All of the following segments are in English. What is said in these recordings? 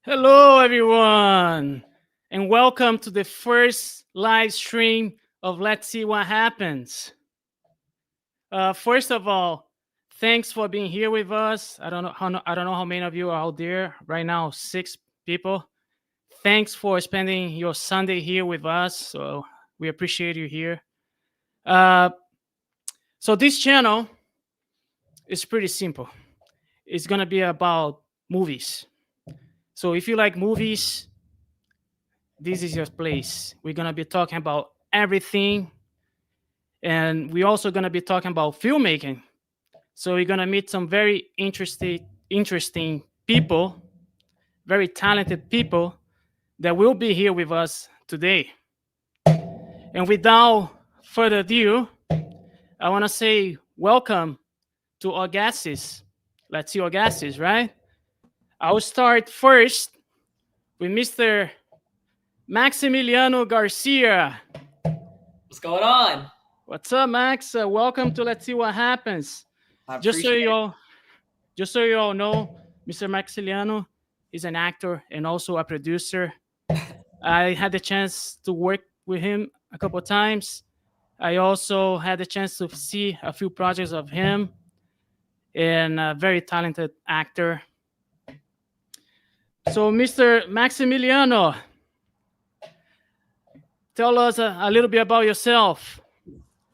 Hello, everyone, and welcome to the first live stream of Let's See What Happens. First of all, thanks for being here with us. I don't know how many of you are out there right now. 6 people. Thanks for spending your Sunday here with us. So we appreciate you here. Uh, so this channel is pretty simple. It's gonna be about movies. So if you like movies, this is your place. We're gonna be talking about everything, and we're also gonna be talking about filmmaking. So we're gonna meet some very interesting people, very talented people that will be here with us today. And without further ado, I want to say welcome to our guests. Let's see our guests, right? I will start first with Mr. Maximiliano Garcia. What's going on? What's up, Max? Welcome to Let's See What Happens. I Just so appreciate you it. all, just so you all know, Mr. Maximiliano is an actor and also a producer. I had the chance to work with him a couple of times. I also had the chance to see a few projects of him, and a very talented actor. So, Mr. Maximiliano, tell us a little bit about yourself.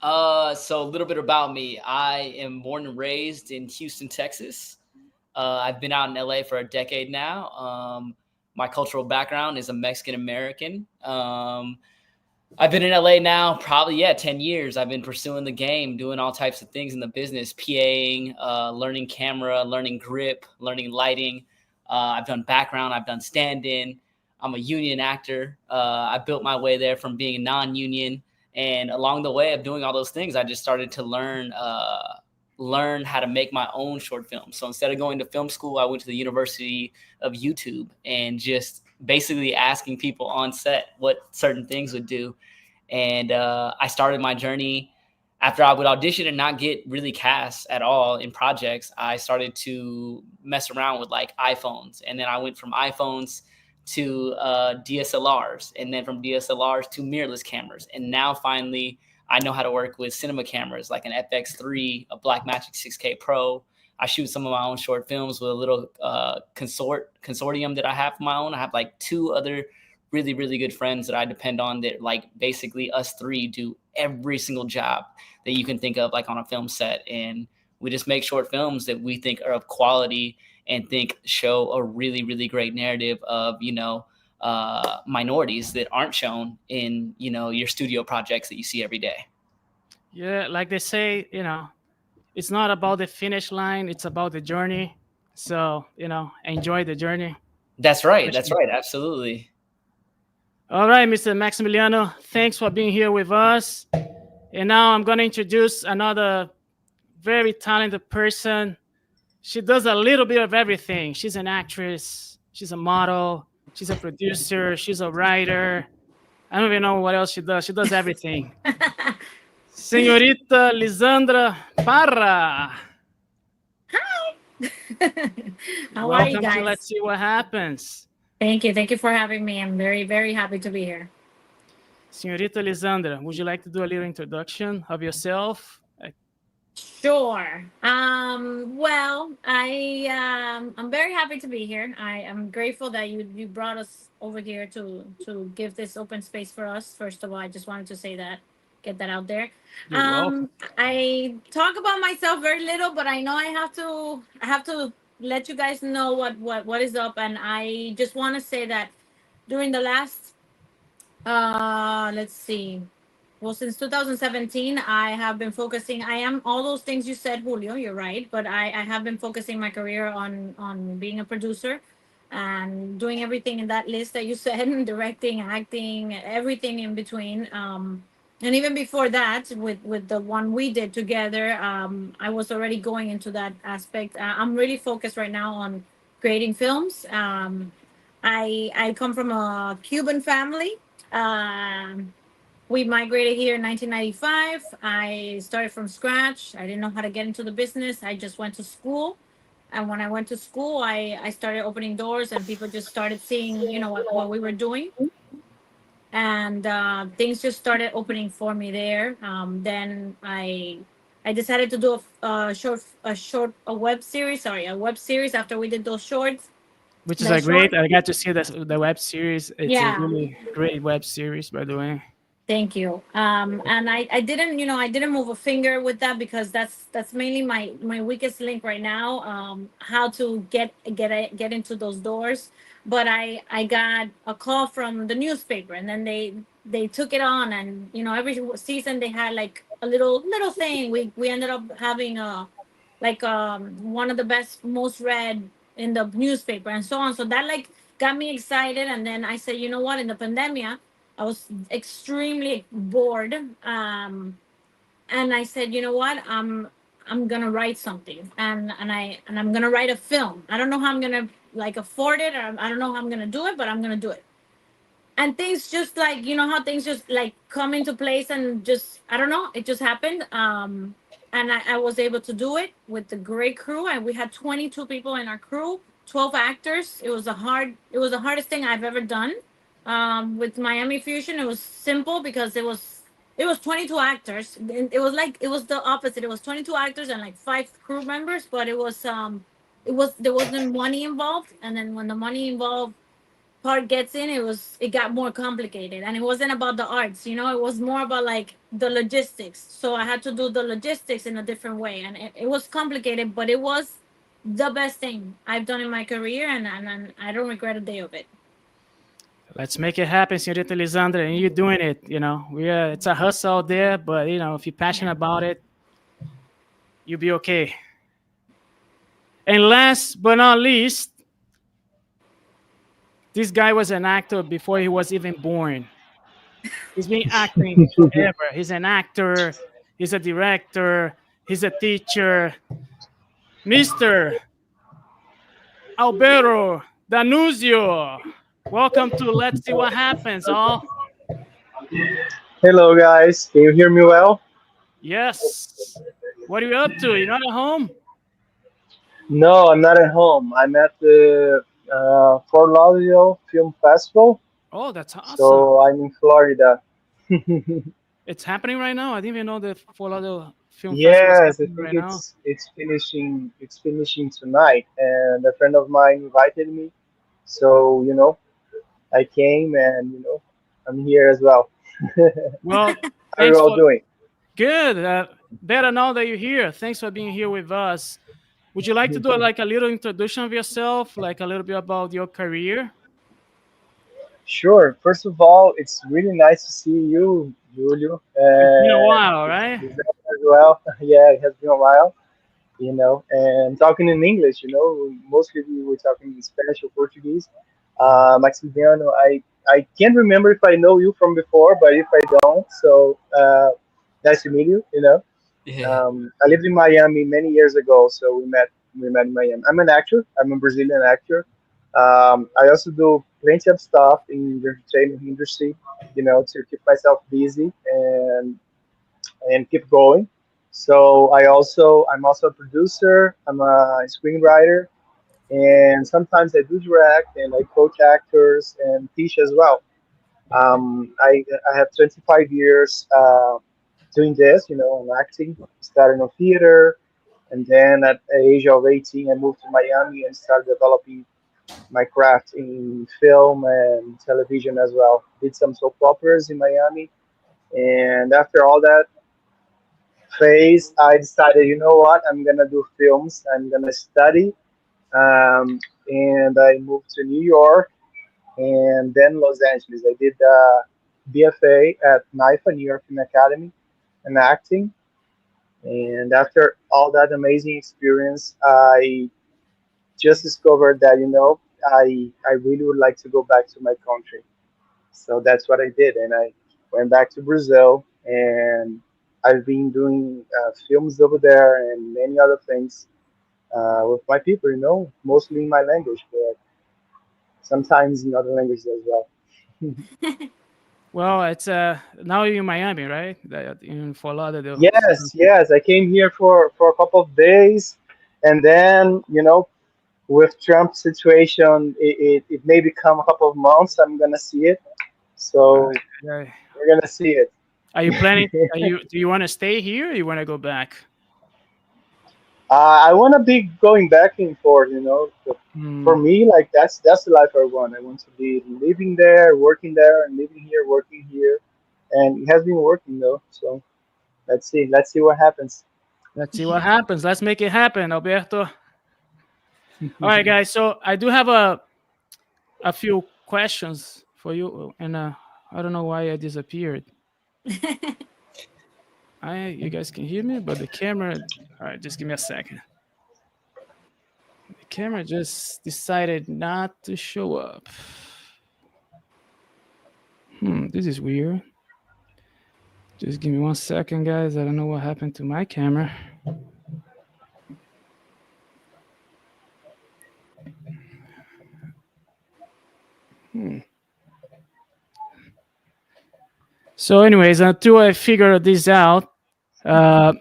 So a little bit about me. I am born and raised in Houston, Texas. I've been out in LA for a decade now. My cultural background is a Mexican American. I've been in LA now probably 10 years. I've been pursuing the game, doing all types of things in the business, PAing, learning camera, learning grip, learning lighting. I've done background, I've done stand-in. I'm a union actor. I built my way there from being a non-union, and along the way of doing all those things, I just started to learn how to make my own short films. So instead of going to film school, I went to the University of YouTube and just basically asking people on set what certain things would do. And I started my journey after I would audition and not get really cast at all in projects. I started to mess around with like iPhones, and then I went from iPhones to DSLRs, and then from DSLRs to mirrorless cameras, and now finally I know how to work with cinema cameras like an FX3, a Blackmagic 6K Pro. I shoot some of my own short films with a little consortium that I have for my own. I have like 2 other really, really good friends that I depend on that like basically us 3 do every single job that you can think of like on a film set. And we just make short films that we think are of quality and think show a really, really great narrative of, minorities that aren't shown in, your studio projects that you see every day. Yeah, like they say, it's not about the finish line, it's about the journey. So, enjoy the journey. That's right. That's right. Absolutely. All right, Mr. Maximiliano, thanks for being here with us. And now I'm going to introduce another very talented person. She does a little bit of everything. She's an actress, she's a model, she's a producer, she's a writer. I don't even know what else she does. She does everything. Señorita Lisandra Parra. How are you Welcome to Let's guys? See What Happens. Thank you. Thank you for having me. I'm very, very happy to be here. Señorita Lisandra, would you like to do a little introduction of yourself? Sure. Well, I'm very happy to be here. I am grateful that you brought us over here to give this open space for us. First of all, I just wanted to say that, get that out there. You're welcome. I talk about myself very little, but I know I have to let you guys know what is up, and I just want to say that during the last let's see. Well, since 2017, I have been focusing. I am all those things you said, Julio. You're right, but I have been focusing my career on being a producer and doing everything in that list that you said, directing, acting, everything in between. And even before that, with the one we did together, I was already going into that aspect. I'm really focused right now on creating films. I come from a Cuban family. Um, we migrated here in 1995. I started from scratch. I didn't know how to get into the business. I just went to school And when I went to school, I started opening doors, and people just started seeing, what we were doing, and things just started opening for me there. Then I decided to do a web series. Sorry, a web series after we did those shorts. Which is The a short, great. I got to see the web series. It's a yeah. really great web series, by the way. Thank you. And I didn't, I didn't move a finger with that because that's mainly my weakest link right now. How to get into those doors. But I got a call from the newspaper, and then they took it on, and every season they had like a little thing. We ended up having a like one of the best most read in the newspaper and so on. So that like got me excited, and then I said, you know what, in the pandemia I was extremely bored, and I said, you know what, I'm gonna write something, and I'm gonna write a film. I don't know how I'm gonna like afford it, or I don't know how I'm gonna do it, but I'm gonna do it. And things just like, how things just like come into place, and just, I don't know, it just happened. And I was able to do it with the great crew, and we had 22 people in our crew, 12 actors. It was the hardest thing I've ever done. With Miami Fusion, it was simple because it was 22 actors. It was like, it was the opposite. It was 22 actors and like 5 crew members, but there wasn't money involved. And then when the money involved part gets in, it got more complicated, and it wasn't about the arts. It was more about like the logistics. So I had to do the logistics in a different way, and it was complicated, but it was the best thing I've done in my career, and I don't regret a day of it. Let's make it happen, Senorita Lisandra, and you're doing it. It's a hustle out there, but if you're passionate Yeah. about it, you'll be okay. And last but not least, this guy was an actor before he was even born. He's been acting forever. He's an actor, he's a director, he's a teacher. Mr. Alberto Danuzio. Welcome to Let's See What Happens, all. Hello, guys. Can you hear me well? Yes. What are you up to? You're not at home? No, I'm not at home. I'm at the Fort Lauderdale Film Festival, Oh, that's awesome. so I'm in Florida. It's happening right now. I didn't even know the Fort Lauderdale Film Festival is Yes, I happening think right now. it's finishing. It's finishing tonight, and a friend of mine invited me, so I came, and I'm here as well. Well, How are you thanks all for doing? good. Better now that you're here. Thanks for being here with us. Would you like to do like a little introduction of yourself, like a little bit about your career? Sure. First of all, it's really nice to see you, Julio, It's been a and while, right? as well. Yeah, it has been a while. And talking in English, mostly we were talking in Spanish or Portuguese. Maximiliano, I can't remember if I know you from before, but if I don't, so nice to meet you. Yeah. I lived in Miami many years ago, so we met in Miami. I'm an actor. I'm a Brazilian actor. I also do plenty of stuff in the entertainment industry, to keep myself busy and keep going. So I'm also a producer. I'm a screenwriter, and sometimes I do direct and I coach actors and teach as well. I have 25 years doing this. I'm acting. Started in theater, and then at the age of 18, I moved to Miami and started developing my craft in film and television as well. Did some soap operas in Miami, and after all that phase, I decided, you know what, I'm gonna do films. I'm gonna study, and I moved to New York and then Los Angeles. I did BFA at NIFA, New York Film Academy, in acting. And after all that amazing experience, I just discovered that I really would like to go back to my country. So that's what I did, and I went back to Brazil, and I've been doing films over there and many other things with my people, mostly in my language, but sometimes in other languages as well. Well, it's now you're in Miami, right? In Fort Lauderdale. Yes, yes, I came here for a couple of days, And then, with Trump's situation, it may become a couple of months. I'm gonna see it. So Yeah. we're gonna see it. Are you planning? Do you want to stay here or you want to go back? I want to be going back and forth. But for Hmm. me, like that's the life I want. I want to be living there, working there, and living here, working here. And it has been working though. So let's see. Let's see what happens. Let's see what happens. Let's make it happen, Alberto. All right, guys. So I do have a few questions for you, and I don't know why I disappeared. You guys can hear me, but the camera. All right, just give me a second. The camera just decided not to show up. This is weird. Just give me 1 second, guys. I don't know what happened to my camera. So, anyways, until I figure this out, I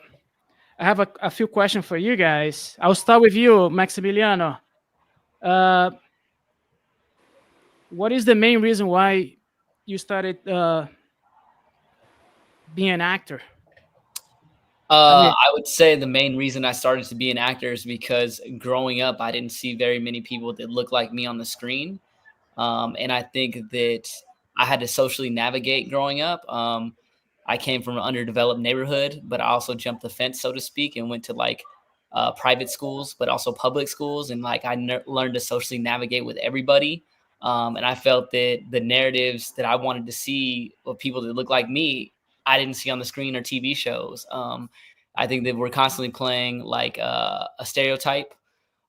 have a few questions for you guys. I'll start with you, Maximiliano. Uh, what is the main reason why you started being an actor? I mean, I would say the main reason I started to be an actor is because growing up, I didn't see very many people that looked like me on the screen. And I think that I had to socially navigate growing up. I came from an underdeveloped neighborhood, but I also jumped the fence, so to speak, and went to like private schools, but also public schools. And like learned to socially navigate with everybody. And I felt that the narratives that I wanted to see of people that look like me, I didn't see on the screen or TV shows. I think that we're constantly playing like a stereotype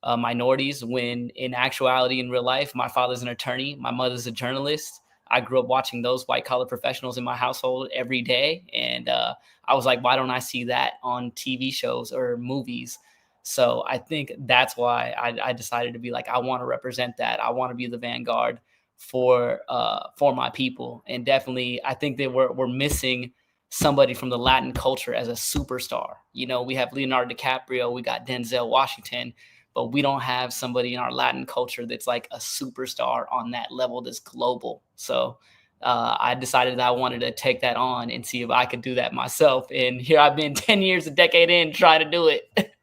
minorities when in actuality in real life my father's an attorney, my mother's a journalist. I grew up watching those white collar professionals in my household every day, and I was like, why don't I see that on TV shows or movies? So I think that's why I decided to be like, I want to represent that. I want to be the vanguard for my people. And definitely I think that we're missing somebody from the Latin culture as a superstar. You know, we have Leonardo DiCaprio, we got Denzel Washington, but we don't have somebody in our Latin culture that's like a superstar on that level that's global. So I decided that I wanted to take that on and see if I could do that myself. And here I've been 10 years, a decade in, trying to do it.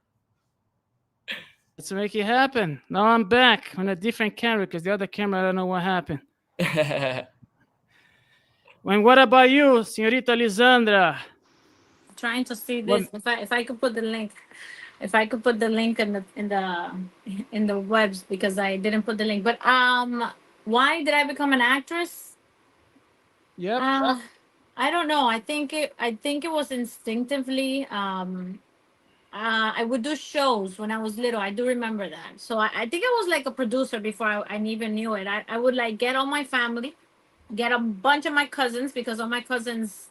let's make it happen. Now I'm back on a different camera because the other camera, I don't know what happened. And what about you, Señorita Lisandra? Trying to see What? this. If I could put the link, if I could put the link in the webs, because I didn't put the link. But why did I become an actress? Yep. I don't know. I think it was instinctively. I would do shows when I was little. I do remember that. So I think I was like a producer before I even knew it. I would like get all my family, get a bunch of my cousins, because all my cousins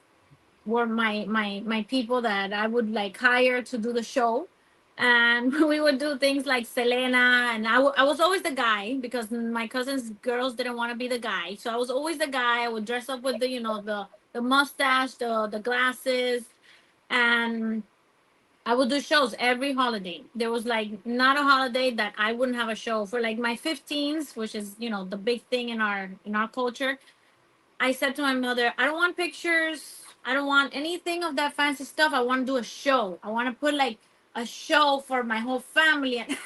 were my people that I would like hire to do the show. And we would do things like Selena, and I was always the guy because my cousins' girls didn't want to be the guy. So I was always the guy. I would dress up with the mustache, the glasses, and I would do shows every holiday. There was like not a holiday that I wouldn't have a show for, like my 15s, which is the big thing in our culture. I said to my mother, I don't want pictures. I don't want anything of that fancy stuff. I want to do a show. I want to put like a show for my whole family. And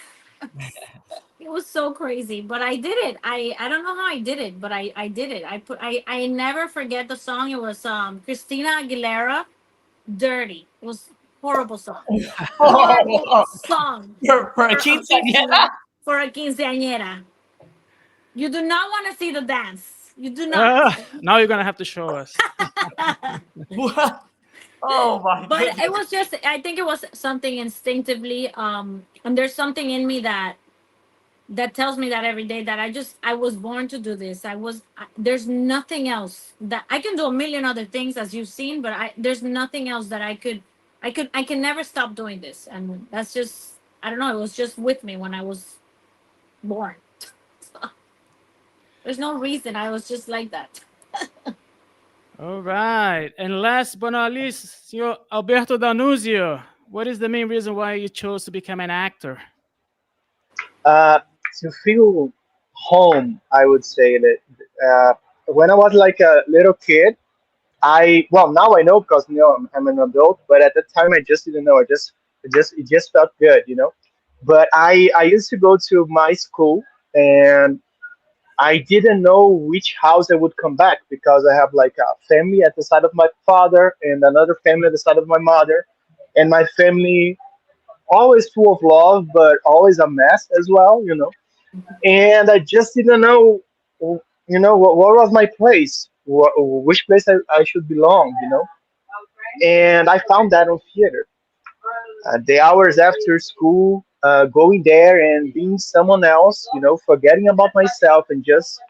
it was so crazy, but I did it. I don't know how I did it, but I did it. I never forget the song. It was Christina Aguilera, Dirty. It was horrible song. Horrible song for a for a quinceañera. for a quinceañera. You do not want to see the dance. You do not. Now you're gonna have to show us. What? Oh my But goodness. it was just, I think it was something instinctively, and there's something in me that tells me that every day, that I was born to do this. There's nothing else. That I can do a million other things, as you've seen, but there's nothing else that I can never stop doing this. And that's just, I don't know, it was just with me when I was born. There's no reason, I was just like that. All right. And last but not least, Senor Alberto Danuzio, what is the main reason why you chose to become an actor? Uh, to feel home, I would say that when I was like a little kid, well, now I know because I'm an adult, but at the time I just didn't know. It just felt good, you know. But I used to go to my school, and I didn't know which house I would come back because I have like a family at the side of my father and another family at the side of my mother, and my family always full of love, but always a mess as well, you know. And I just didn't know, what was my place, which place I should belong, you know. And I found that on theater. The hours after school, going there and being someone else, you know, forgetting about myself and just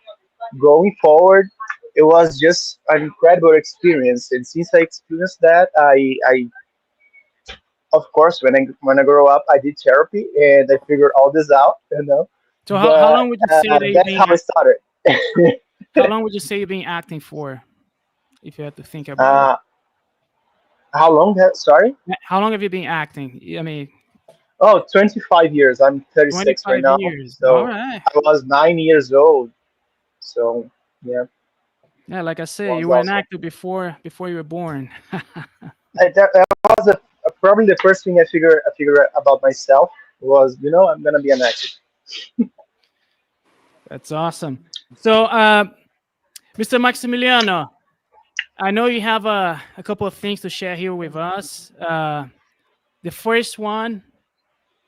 going forward. It was just an incredible experience. And since I experienced that, I of course, when I grow up, I did therapy and I figured all this out, you know. So how But long would you say that you've that's been how it started. how long would you say you've been acting for, if you had to think about it? uh, how long? Sorry. How long have you been acting? I mean, Oh, 25 years. I'm 36 right 25 now. years. All So right. I was 9 years old. So yeah, Yeah, like I say, was you were an awesome. actor before you were born. That was probably the first thing I figured about myself was, I'm gonna be an actor. That's awesome. So, Mr. Maximiliano, I know you have a couple of things to share here with us. The first one,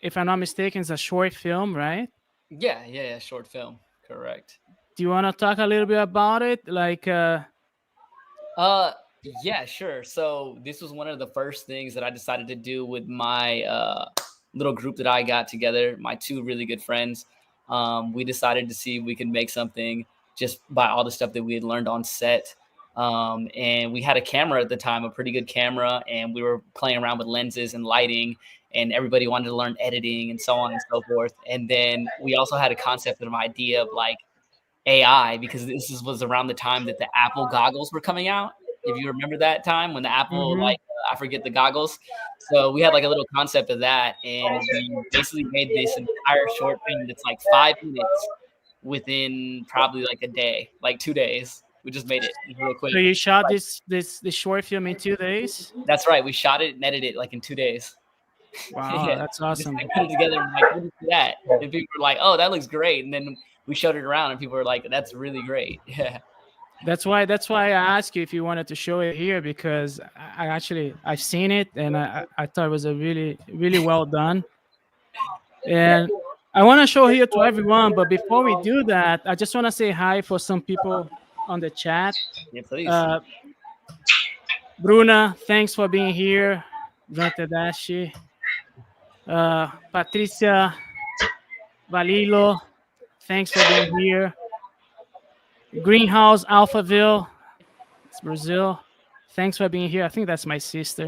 if I'm not mistaken, is a short film, right? Yeah, yeah, yeah. Short film, correct. Do you want to talk a little bit about it? Like, Uh, yeah, sure. So this was one of the first things that I decided to do with my little group that I got together. My two really good friends. We decided to see if we could make something just by all the stuff that we had learned on set. And we had a camera at the time, a pretty good camera, and we were playing around with lenses and lighting. And everybody wanted to learn editing and so on and so forth. And then we also had a concept of an idea of like AI because was around the time that the Apple goggles were coming out. If you remember that time when the Apple, mhm. like, I forget the goggles. So we had like a little concept of that, and we basically made this entire short film that's like 5 minutes within probably like a day, like 2 days. We just made it real So quick. you shot Like, this short film in 2 days? that's right. We shot it and edited it like in 2 days. Wow, Yeah, that's just awesome. like put it together and like, what is that? Yeah. And people were like, "Oh, that looks great." And then we showed it around, and people were like, "That's really great." Yeah. That's why I asked you if you wanted to show it here because I actually I've seen it and I thought it was a really well done. And I want to show here to everyone, but before we do that, I just want to say hi for some people on the chat. Yeah, please. Uh, Bruna, thanks for being here. Bruna Tadashi. Patricia Valilo, thanks for being here. Greenhouse Alphaville, it's Brazil. Thanks for being here. I think that's my sister.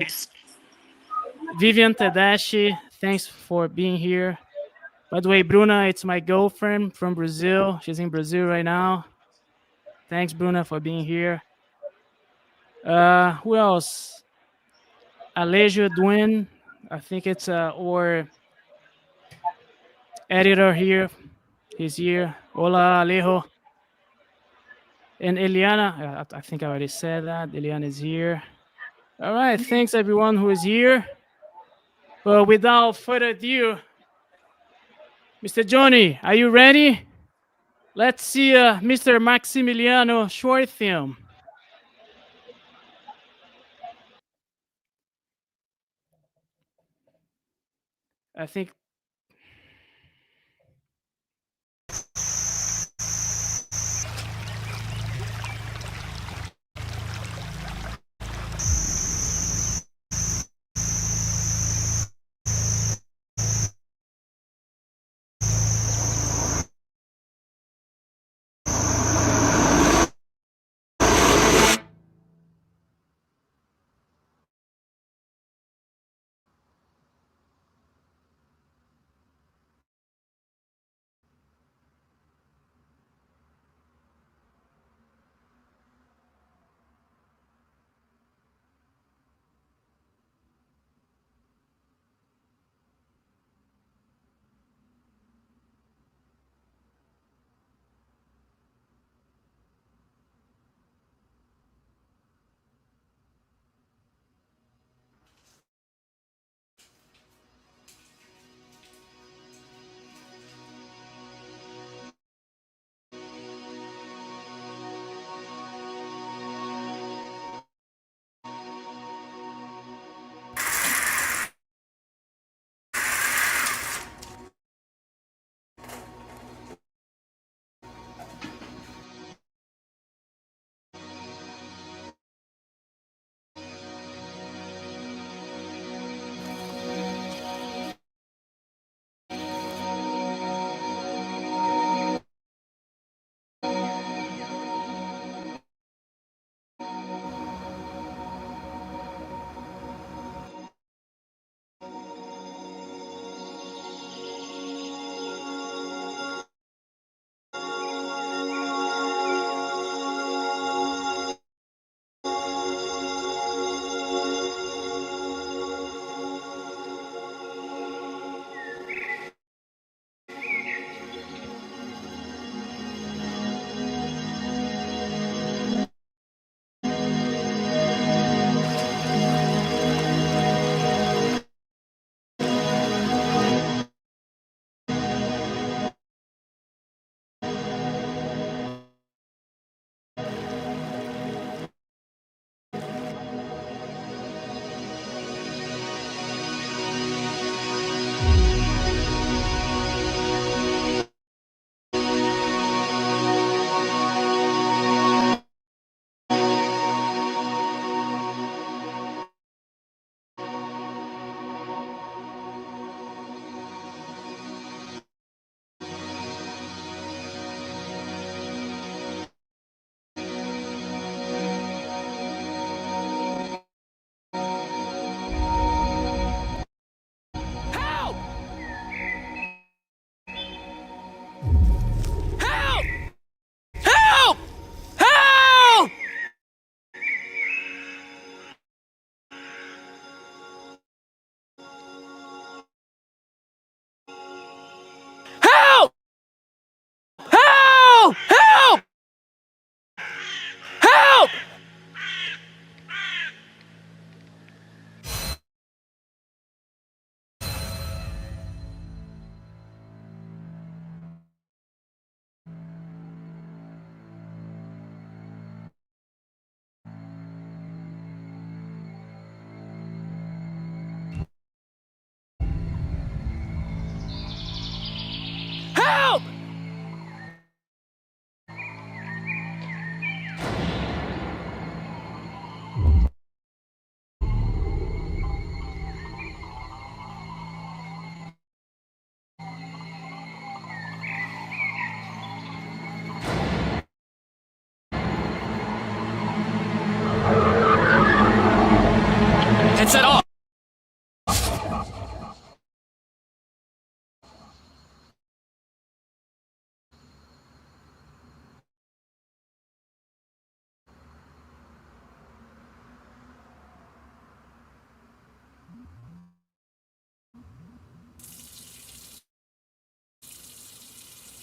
Vivian Tadashi, thanks for being here. By the way, Bruna, it's my girlfriend from Brazil. She's in Brazil right now. Thanks, Bruna, for being here. Who else? Alejo Dwin, I think it's our editor here. He's here. Hola, Alejo. And Eliana, I think I already said that. Eliana is here. All right, thanks everyone who is here. But without further ado, Mr. Johnny, are you ready? Let's see Mr. Maximiliano short film. I think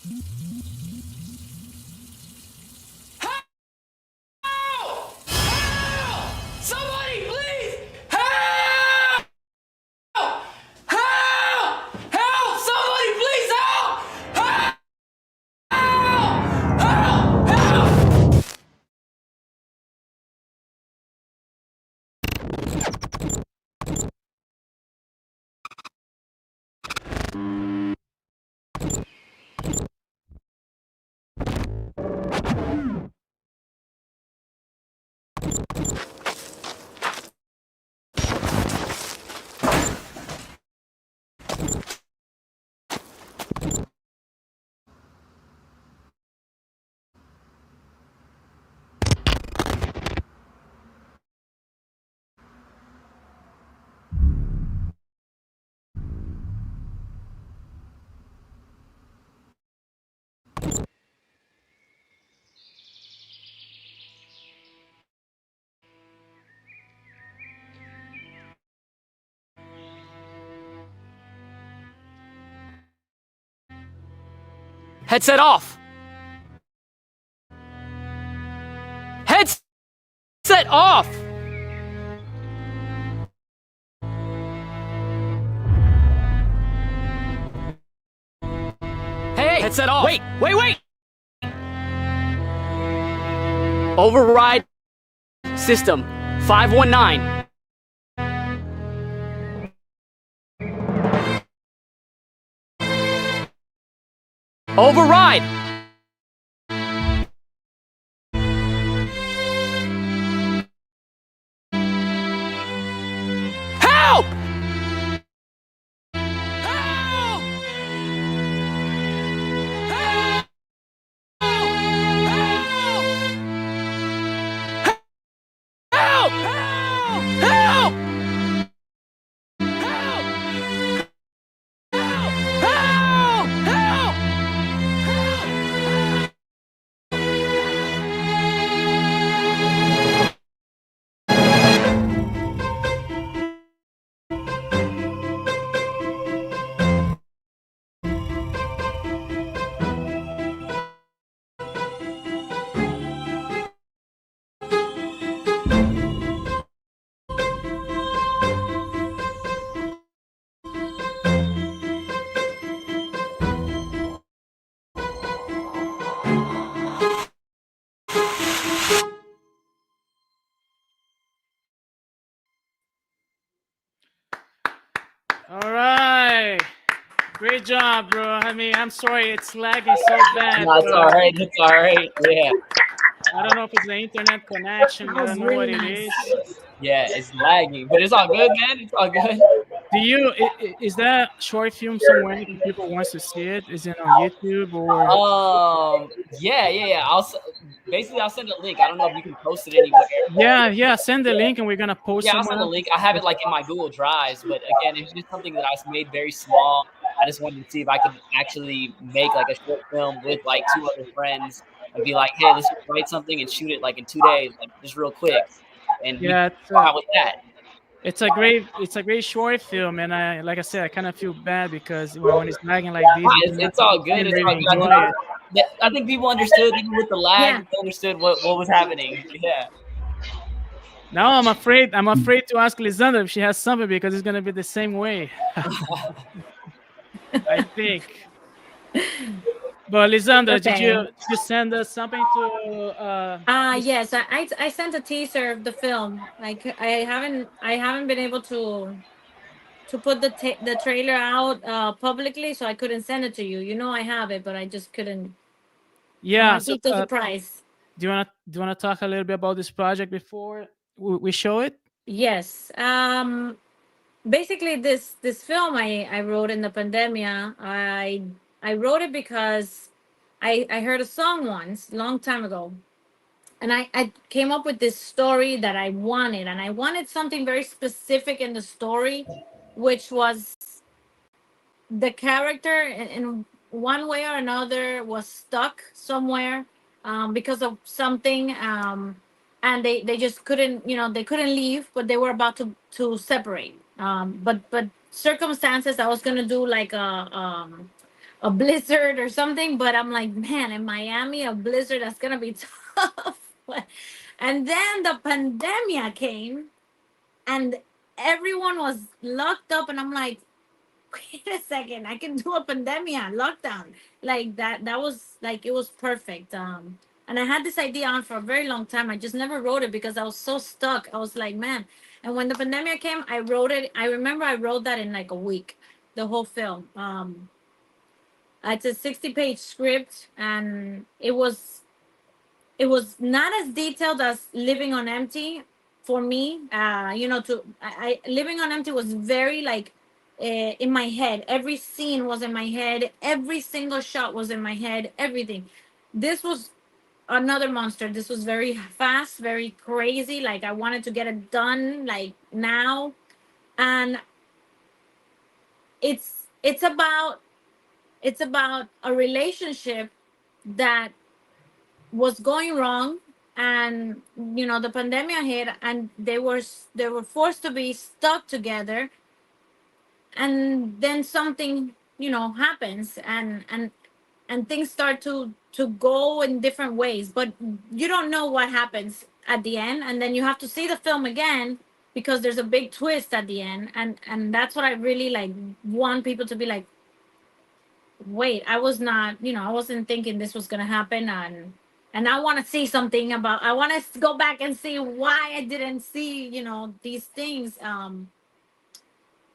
Somebody, please! Help! Help! Help! Somebody, please help! Help! Help! Help! Headset off! Headset off! Hey! Headset off! Wait! Override system 519. Override! Help! Help! Help! Help! Help! Help! All right. Great job, bro. I mean, I'm sorry it's lagging so bad. No, it's all right. It's all right. Yeah. I don't know if it's the internet connection. I don't know what it is. Yeah, it's lagging, but it's all good, man. It's all good. Do you is that short film somewhere if people wants to see it? Is it on YouTube or? Yeah. Basically I'll send a link. I don't know if you can post it anywhere. Yeah. Send the link and we're gonna post. Yeah, I'll send a link. I have it like in my Google Drives, but again, it's just something that I made very small. I just wanted to see if I could actually make like a short film with like 2 other friends and be like, hey, let's just write something and shoot it like in 2 days, like just real quick. And we Yeah, come out with that. it's a great short film, and like I said, I kind of feel bad because when it's lagging like this, It's all good. It's all enjoy good. it. I think people understood, even with the lag, Yeah. they understood what was happening. Yeah. Now I'm afraid to ask Lisandra if she has something because it's gonna be the same way. I think. But Lisandra, did you send us something to? Yes, I sent a teaser of the film. Like I haven't been able to put the trailer out publicly, so I couldn't send it to you. You know I have it, but I just couldn't. I Yeah. want to So, keep the surprise. do you wanna talk a little bit about this project before we show it? Yes. Basically, this film I wrote in the pandemia. I wrote it because I heard a song once, long time ago, and I came up with this story that I wanted, and I wanted something very specific in the story, which was the character in one way or another was stuck somewhere because of something, and they just couldn't, they couldn't leave, but they were about to separate, but circumstances. I was going to do like a blizzard or something. But I'm like, man, in Miami, a blizzard, that's gonna be tough. And then the pandemic came, and everyone was locked up, and I'm like, wait a second, I can do a pandemic lockdown like that. That was like, it was perfect. And I had this idea on for a very long time. I just never wrote it because I was so stuck. I was like, man. And when the pandemic came, I wrote it. I remember I wrote that in like a week, the whole film. It's a 60-page script, and it was not as detailed as Living on Empty for me. Living on Empty was very like in my head. Every scene was in my head. Every single shot was in my head. Everything. This was another monster. This was very fast, very crazy. Like I wanted to get it done like now, and it's about a relationship that was going wrong, and the pandemic hit, and they were forced to be stuck together, and then something happens, and things start to go in different ways, but you don't know what happens at the end, and then you have to see the film again because there's a big twist at the end, and that's what I really like want people to be like, wait, I was not, I wasn't thinking this was gonna happen, and I want to see something about. I want to go back and see why I didn't see, these things. And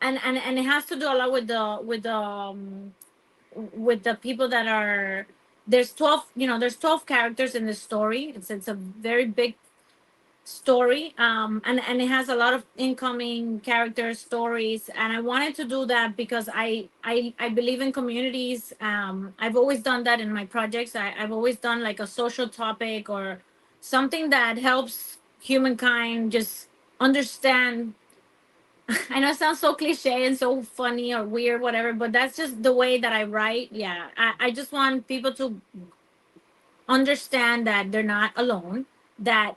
it has to do a lot with the people that are. There's 12, there's 12 characters in this story. It's a very big story, and it has a lot of incoming character stories, and I wanted to do that because I believe in communities. I've always done that in my projects. I've always done like a social topic or something that helps humankind just understand. I know it sounds so cliche and so funny or weird, whatever, but that's just the way that I write. Yeah, I just want people to understand that they're not alone, that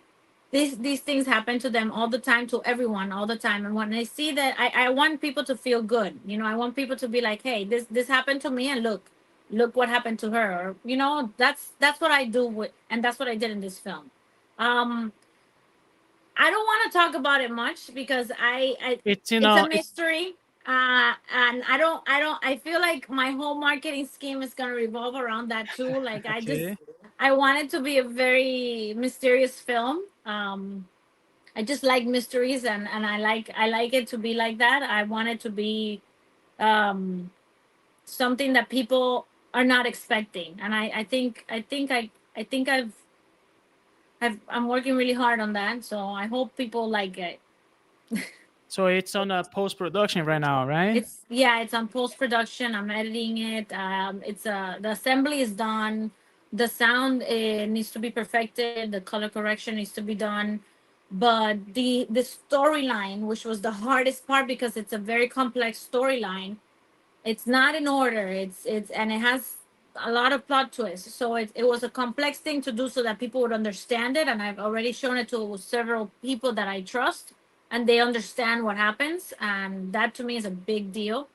these things happen to them all the time, to everyone all the time. And when I see that, I want people to feel good. I want people to be like, hey, this happened to me, and look what happened to her. Or that's what I do with, and that's what I did in this film. I don't want to talk about it much because It's it's a mystery. And I feel like my whole marketing scheme is going to revolve around that too. Like okay. I want it to be a very mysterious film. I just like mysteries, and I like it to be like that. I want it to be um something that people are not expecting. And I think I'm working really hard on that. So I hope people like it. So it's on a post production right now, right? It's on post production. I'm editing it. The assembly is done. The sound needs to be perfected. The color correction needs to be done. But the storyline, which was the hardest part because it's a very complex storyline, it's not in order. And it has a lot of plot twists. So it was a complex thing to do so that people would understand it. And I've already shown it to several people that I trust, and they understand what happens. And that to me is a big deal.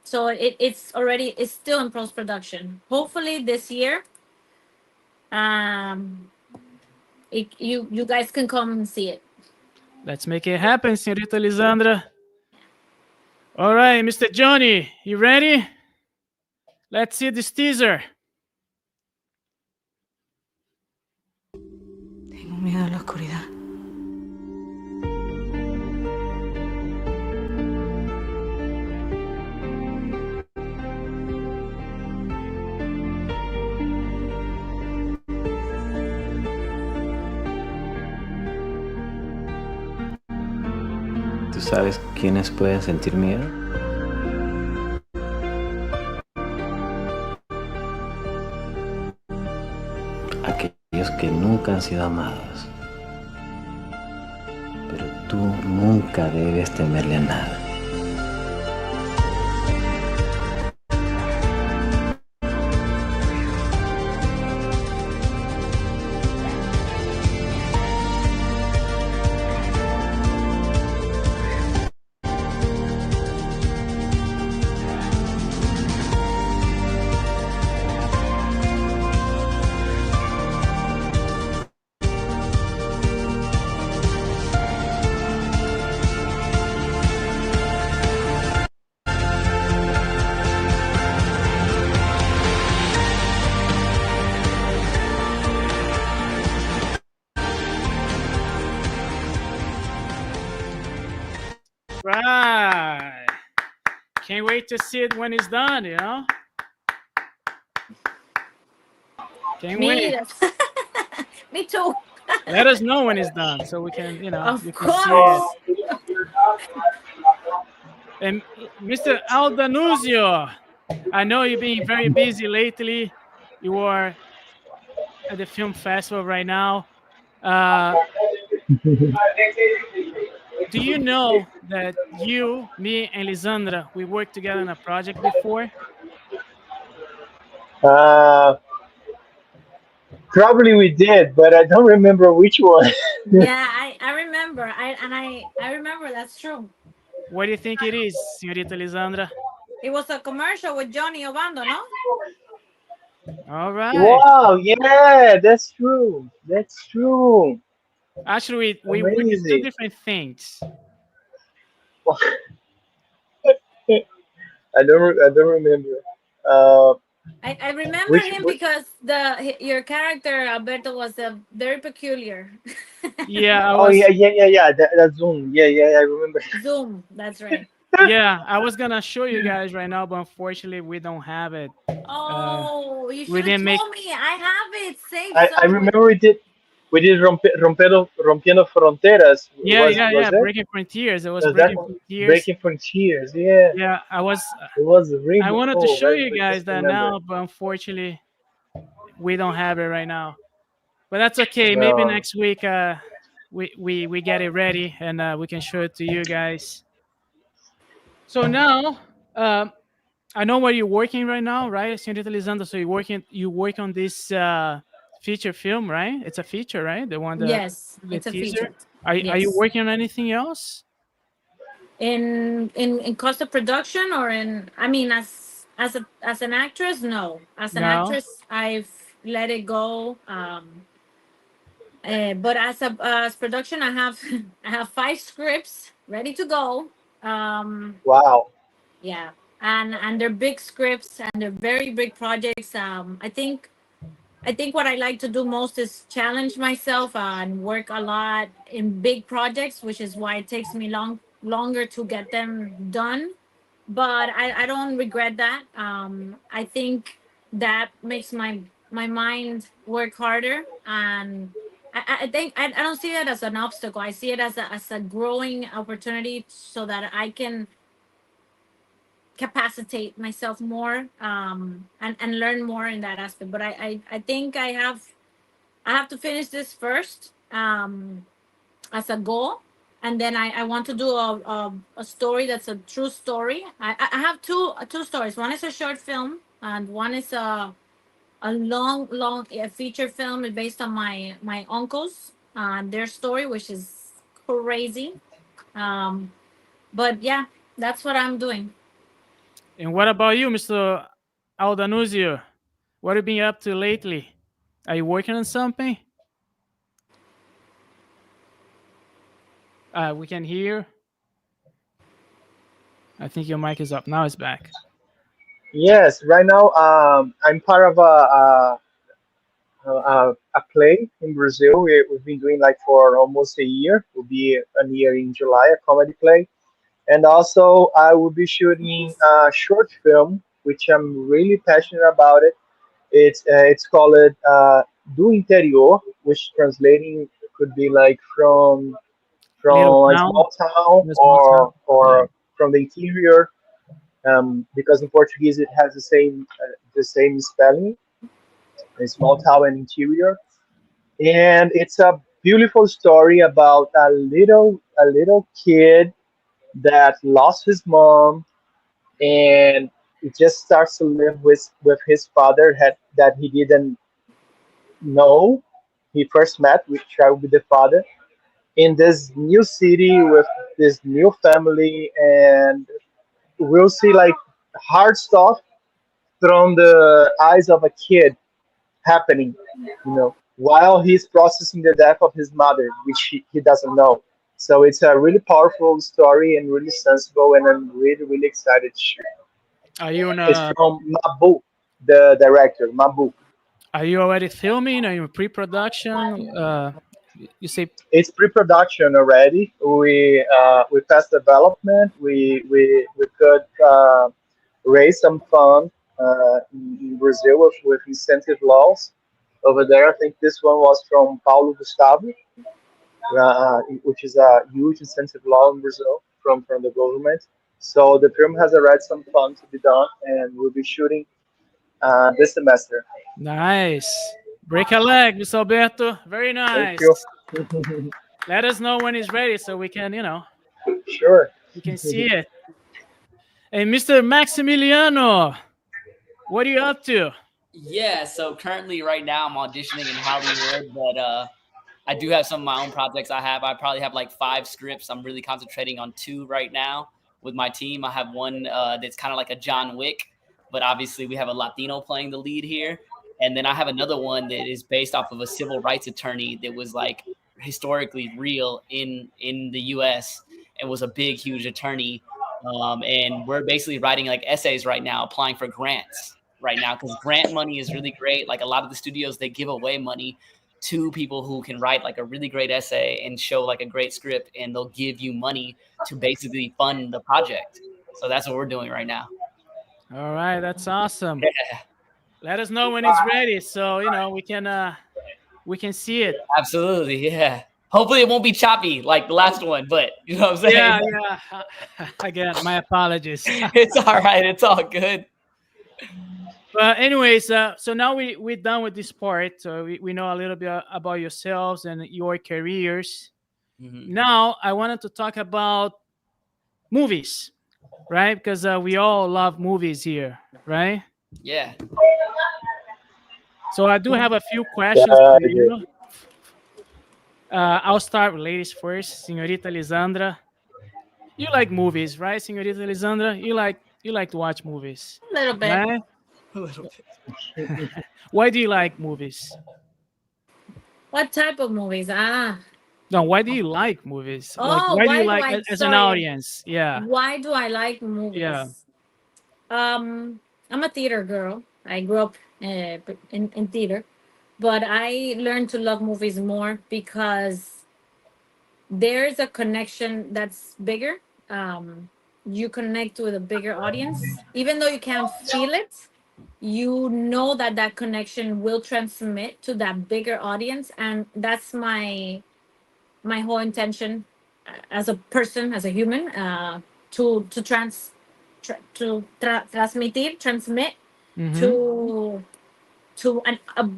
So it's still in post production. Hopefully this year, um, you guys can come and see it. Let's make it happen, Señorita Lisandra. All right, Mr. Johnny, you ready? Let's see this teaser. Tengo miedo a la oscuridad. ¿Tú sabes quiénes pueden sentir miedo? Aquellos que nunca han sido amados. Pero tú nunca debes temerle a nada. wait to see it when it's done. You know, can't Me, wait. me too. Let us know when it's done so we can, you know, Of you can see it. course. And Mr. Aldanuzio, I know you've been very busy lately. You are at the film festival right now. Uh, do you know that you, me, and Lisandra, we worked together on a project before? Uh, Probably we did, but I don't remember which one. Yeah, I remember. I remember. That's true. What do you think it is, Señorita Lisandra? It was a commercial with Johnny Obando, no? All right. Wow, yeah, that's true. That's true. Actually, we worked at two Amazing. different things. I don't remember. Uh, I remember which, him which because your character Alberto was very peculiar. Yeah, I Oh was. yeah. That's Zoom. Yeah, I remember. Zoom, that's right. Yeah, I was gonna show you guys right now, but unfortunately, we don't have it. Uh, Oh, you we should have didn't make. told me. I have it saved I somewhere. remember we did rompiendo fronteras. Yeah, Was it? Breaking Frontiers. It was Was that Breaking Frontiers. Breaking Frontiers? Yeah, Yeah, I was. it was I really wanted to cool. show you I guys just that remember. now, but unfortunately, we don't have it right now. But that's okay. Maybe No. next week, we get it ready and we can show it to you guys. So now, um, I know where you're working right now, right, Señorita Lisandra? So you work on this feature film, right? It's a feature, right? The one Yes, the it's a teaser. feature. Are you Yes. working on anything else? In cost of production or in I mean as an actress, no. As an No. actress, I've let it go. But as production, I have I have 5 scripts ready to go. Um, Wow. yeah, and they're big scripts and they're very big projects. I think what I like to do most is challenge myself and work a lot in big projects, which is why it takes me longer to get them done. But I don't regret that. I think that makes my mind work harder, and I think I don't see it as an obstacle. I see it as a growing opportunity so that I can capacitate myself more, and learn more in that aspect. But I think I have to finish this first, as a goal, and then I want to do a story that's a true story. I have two stories. One is a short film, and one is a long feature film based on my uncles, their story, which is crazy. Um, but yeah, that's what I'm doing. And what about you, Mr. Aldanuzio? What have you been up to lately? Are you working on something? We can hear. I think your mic is up. Now it's back. Yes. Right now, I'm part of a play in Brazil. We've been doing like for almost a year. Will be a year in July. A comedy play. And also, I will be shooting a short film, which I'm really passionate about it. It's called Do Interior, which translating could be like Little from a town. small town The small town. Yeah. or from the interior, because in Portuguese it has the same spelling, a small town and interior. And it's a beautiful story about a little kid that lost his mom, and he just starts to live with his father that he didn't know. He first met, which I will be the father, in this new city with this new family, and we'll see like hard stuff from the eyes of a kid happening, while he's processing the death of his mother, which he doesn't know. So it's a really powerful story and really sensible, and I'm really excited to shoot. Are you on It's a, from Mabu, the director, Mabu. Are you already filming? Are you in pre-production? You say It's pre-production already. We passed development. We could raise some fund in Brazil with incentive laws over there. I think this one was from Paulo Gustavo, which is a huge incentive law in Brazil from the government. So the film has already some fun to be done, and we'll be shooting this semester. Nice. Break a leg, Mr. Alberto. Very Thank nice. you. Let us know when it's ready so we can, Sure. we can see it. Hey, Mr. Maximiliano, what are you up to? Yeah, so currently right now I'm auditioning in Hollywood, but I do have some of my own projects I probably have like 5 scripts. I'm really concentrating on 2 right now with my team. I have one that's kind of like a John Wick, but obviously we have a Latino playing the lead here. And then I have another one that is based off of a civil rights attorney that was like historically real in the US and was a big, huge attorney. And we're basically writing like essays right now, applying for grants right now because grant money is really great. Like a lot of the studios, they give away money to people who can write like a really great essay and show like a great script, and they'll give you money to basically fund the project. So that's what we're doing right now. All right, that's awesome. Yeah, Let us know when it's ready so we can see it. absolutely. Yeah. Hopefully it won't be choppy like the last one, but you know what I'm saying? Yeah. Again, my apologies. It's all right. It's all good. But anyways, so now we're done with this part. So we know a little bit about yourselves and your careers. Mhm. Now I wanted to talk about movies, right? Because we all love movies here, right? Yeah. So I do have a few Yeah, questions I for agree. you. I'll start with ladies first. Señorita Lisandra, you like movies, right? Señorita Lisandra, you like to watch movies, A little bit. right? A little bit. Why do you like movies? What type of movies? No, why do you like movies? Like, Oh, why do you why do like I? as an Sorry. audience? Yeah, Why do I like yeah. movies? I'm a theater girl. I grew up in theater, but I learned to love movies more because there's a connection that's bigger. You connect with a bigger audience, even though you can't feel it. You know that that connection will transmit to that bigger audience, and that's my whole intention as a person, as a human, to transmit Mm-hmm. to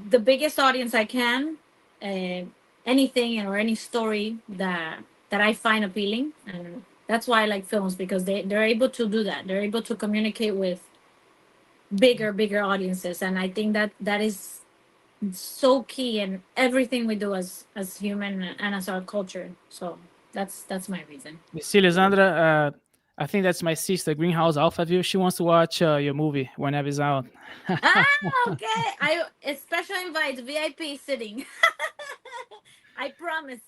the biggest audience I can, uh, anything or any story that I find appealing, and that's why I like films because they're able to do that. They're able to communicate with bigger audiences, and I think that that is so key in everything we do as human and as our culture. So that's my reason. You see, Lisandra, I think that's my sister, Greenhouse Alpha View. She wants to watch your movie whenever it's out. Ah, okay. I special invite VIP sitting. I promise.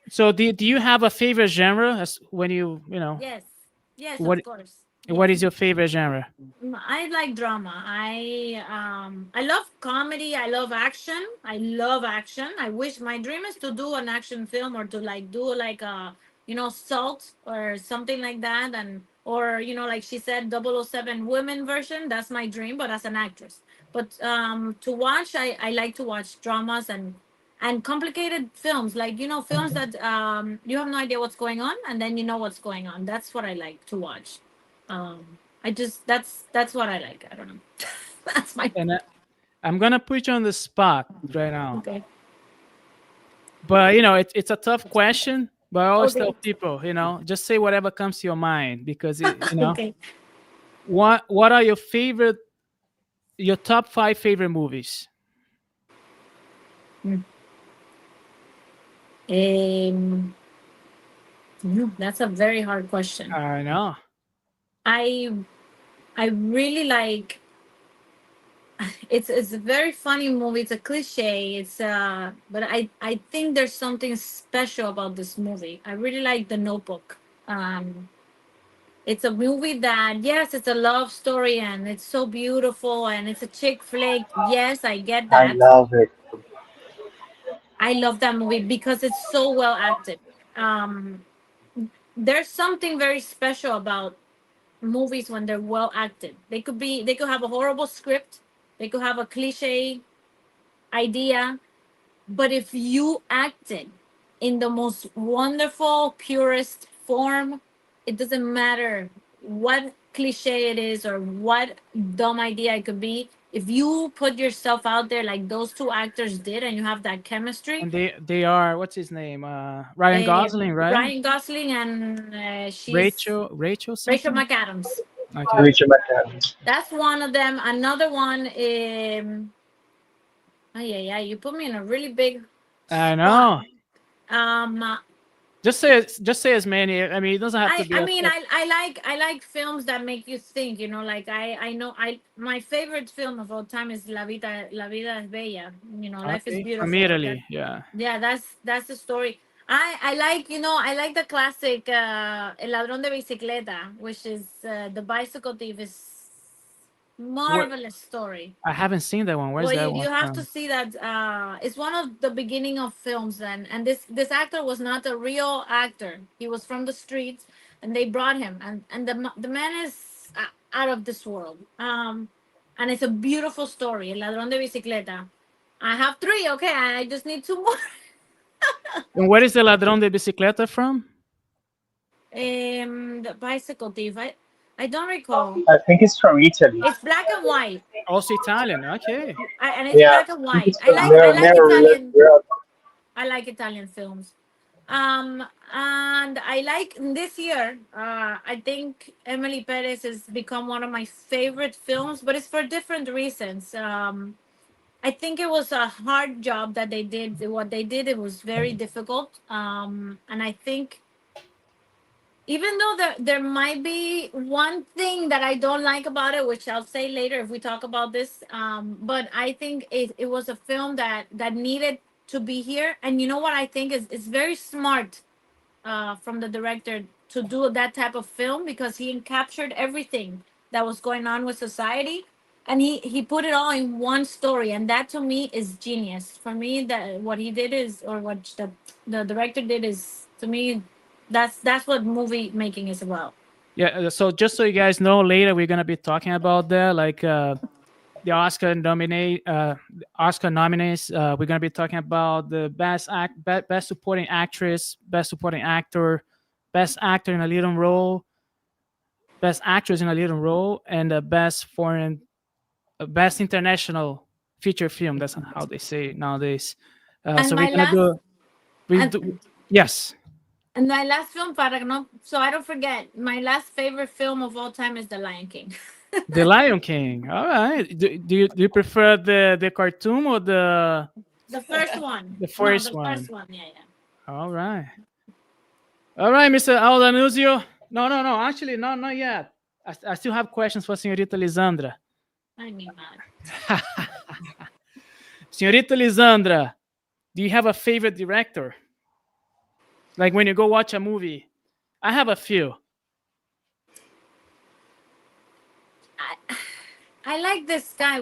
So, do you have a favorite genre? As when Yes, yes, what of course. what Yes. is your favorite genre? I like drama. I love comedy. I love action. I love action. I wish my dream is to do an action film or to like do like a Salt or something like that, and or like she said 007 women version. That's my dream, but as an actress. But to watch, I like to watch dramas and complicated films, like films that you have no idea what's going on and then you know what's going on. That's what I like to watch. I just that's what I like. I don't know. That's my And I'm gonna put you on the spot right now, okay. but it's a tough question. But I always tell Okay. people, just say whatever comes to your mind because Okay. what are your top 5 favorite movies? Mm. That's a very hard question. I know. I I really like. It's a very funny movie. It's a cliche. But I think there's something special about this movie. I really like The Notebook. It's a movie that, yes, it's a love story and it's so beautiful and it's a chick flick. Yes, I get I that. love it. I love that movie because it's so well acted. Um, there's something very special about movies when they're well acted. They could have a horrible script, they could have a cliche idea, but if you acted in the most wonderful, purest form, it doesn't matter what cliche it is or what dumb idea it could be. If you put yourself out there like those two actors did, and you have that chemistry, And they are, what's his name? Ryan Gosling, right? Ryan Gosling and she's Rachel Rachel something. McAdams. Okay. Richard McAdams. That's one of them. Another one. Oh yeah, you put me in a really big I know. spot. Just say as many. I mean, it doesn't have to be. I like films that make you think. You know, like I know my favorite film of all time is La Vida es Bella. You know, Life is Okay. Beautiful. From Italy, yeah. Yeah, that's the story. I like, you know, I like the classic El Ladrón de Bicicleta, which is The Bicycle Thief. Is marvelous story. I haven't seen that one. Where's Well, that you one have from? to see that. It's one of the beginning of films, and this actor was not a real actor. He was from the streets, and they brought him, and the man is out of this world. And it's a beautiful story. El Ladrón de Bicicleta. I have three. Okay, I just need two more. And where is the Ladrón de Bicicleta from? The Bicycle Thief. I don't recall. I think it's from Italy. It's black and white. Also Italian. Okay. And it's Yeah, black and I think white. it's I from like Italian. I like Italian films. And I like this year. I think Emily Perez has become one of my favorite films, but it's for different reasons. I think it was a hard job that they did. What they did, it was very difficult. And I think, even though there might be one thing that I don't like about it, which I'll say later if we talk about this, but I think it was a film that needed to be here. And you know what I think is it's very smart from the director to do that type of film, because he captured everything that was going on with society, and he put it all in one story, and that to me is genius. For me, that what he did is, or what the director did is, to me, that's what movie making is about. Yeah. So just so you guys know, later we're gonna be talking about that, like the Oscar nominees. We're gonna be talking about the best supporting actress, best supporting actor, best actor in a leading role, best actress in a leading role, and the best international feature film. That's how they say it nowadays. And So my we're gonna last do. We and, do. Yes. and my last film, so I don't forget, my last favorite film of all time is The Lion King. The Lion King. All right. Do you prefer the cartoon or the First one. the first The one? first one. Yeah. All right. All right, Mr. Aldanuzio. No. Actually, not yet. I still have questions for Señorita Lisandra. I mean, man. Señorita Lisandra, do you have a favorite director? Like when you go watch a movie? I have a few. I like this guy.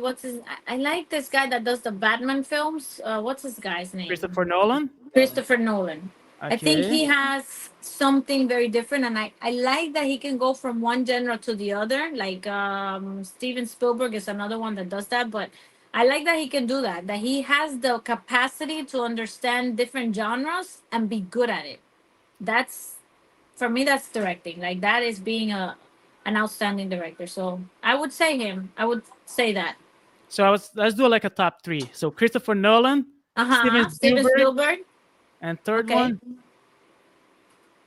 I like this guy that does the Batman films. What's this guy's name? Christopher Nolan? Christopher Nolan. I think he has something very different, and I like that he can go from one genre to the other. Like Steven Spielberg is another one that does that, but I like that he can do that. That he has the capacity to understand different genres and be good at it. That's, for me, that's directing. Like, that is being an outstanding director. So I would say him. I would say that. So let's do like a top three. So Christopher Nolan, Steven Spielberg. And third one?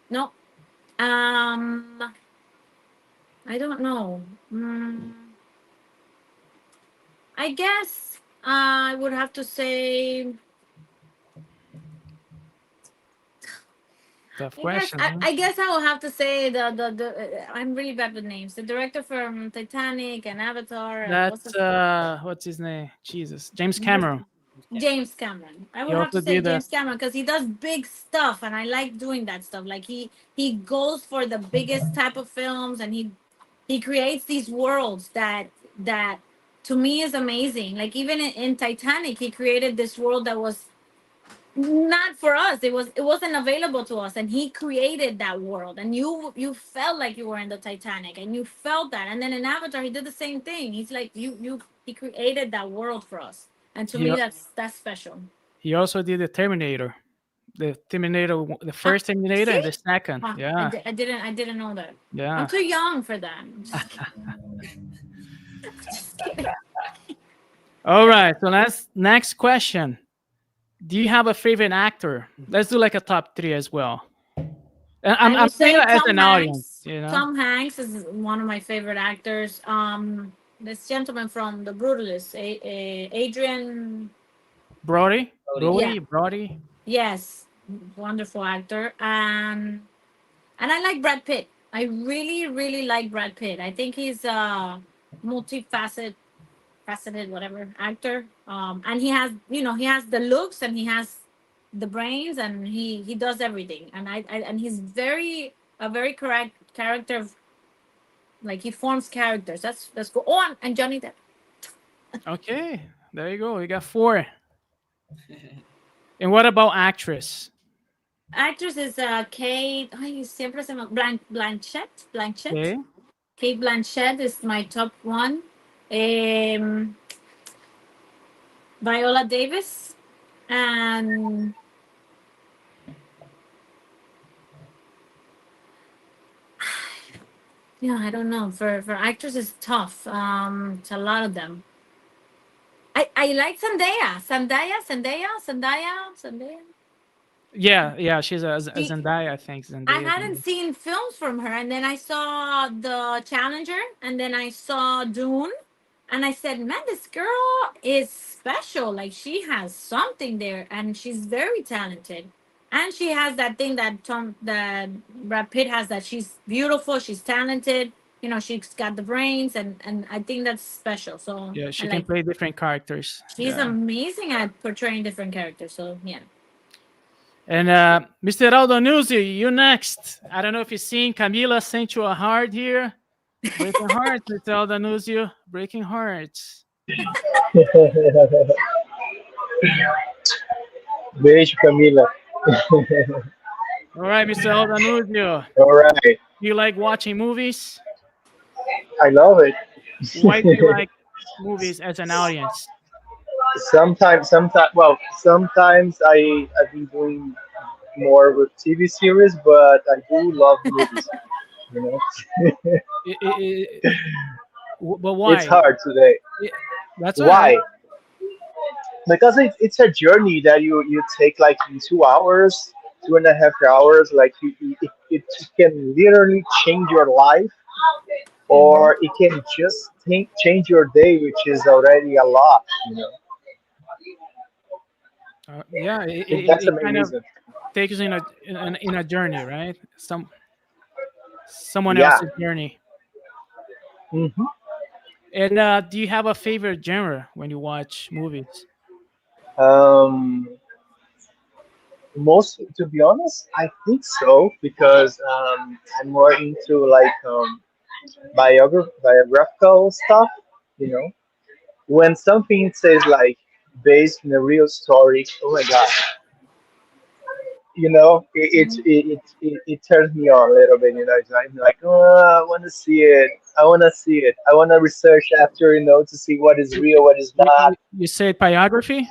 No. I don't know. I guess I would have to say. Tough question. I guess I will have to say the I'm really bad with names. The director from Titanic and Avatar. That's what's his name? Jesus, James Cameron. James Cameron. I would have to say James Cameron, because he does big stuff, and I like doing that stuff. Like he goes for the biggest type of films, and he creates these worlds that to me is amazing. Like even in Titanic, he created this world that was not for us. It wasn't available to us, and he created that world, and you felt like you were in the Titanic, and you felt that. And then in Avatar, he did the same thing. He's like he created that world for us, and to He me, that's special. he also did the Terminator, the Uh, first Terminator see, and the second. Yeah, I didn't know that. I'm yeah. too young for that. Just kidding. All right. So let's next question. Do you have a favorite actor? Let's do like a top three as well. And I I'm would saying say that as Tom an audience, Hanks. you know. Tom Hanks is one of my favorite actors. This gentleman from The Brutalist, Adrian. Brody, Cody. Yeah, Brody. yes, wonderful actor. And I like Brad Pitt. I really, really like Brad Pitt. I think he's a faceted whatever actor. And he has, he has the looks and he has the brains and he does everything. And and he's a very correct character. Like he forms characters. That's cool. Oh, and Johnny Depp. Okay, there you go. We got four. And what about actress? Actress is Kate. Ay, siempre se me Blanchett. Blanchett. Okay. Kate Blanchett is my top one. Um, Viola Davis, and yeah, I don't know. For actors, it's tough. It's a lot of them. I like Zendaya. Yeah, yeah. She's a She, Zendaya, I think. I Zendaya. hadn't seen films from her, and then I saw The Challenger, and then I saw Dune, and I said, "Man, this girl is special. Like she has something there, and she's very talented, and she has that thing that Brad Pitt has. That she's beautiful, she's talented. She's got the brains, and I think that's special. So Yeah, I she can like. play different characters. She's Yeah. amazing at portraying different characters. So yeah. And Mr. Aldo Nuzzi, you next. I don't know if you've seen Camila sent you a heart here. Breaking hearts, Mr. Aldo Nuzzi. Breaking hearts. Beijo, Camila. All right, Mr. Aldo Nuzzi. All right. Do you like watching movies? I love it. Why do you like movies as an audience? Sometimes I've been doing more with TV series, but I do love movies. You know, I- I- but it's why? hard today. I- That's all right. Why? Because it's a journey that you take like in 2 hours, 2.5 hours. Like it can literally change your life, Mhm. or it can just change your day, which is already a lot. You know, Yeah, that's the it main kind of reason. takes you in a journey, right? Someone Yeah. else's journey. hmm And do you have a favorite genre when you watch movies? Um, most, to be honest, I think so because I'm more into like biographical stuff. You know, when something says like based in a real story, oh my god, it turns me on a little bit. It's like, oh, I want to see it. I want to research after, to see what is real, what is not. You said biography?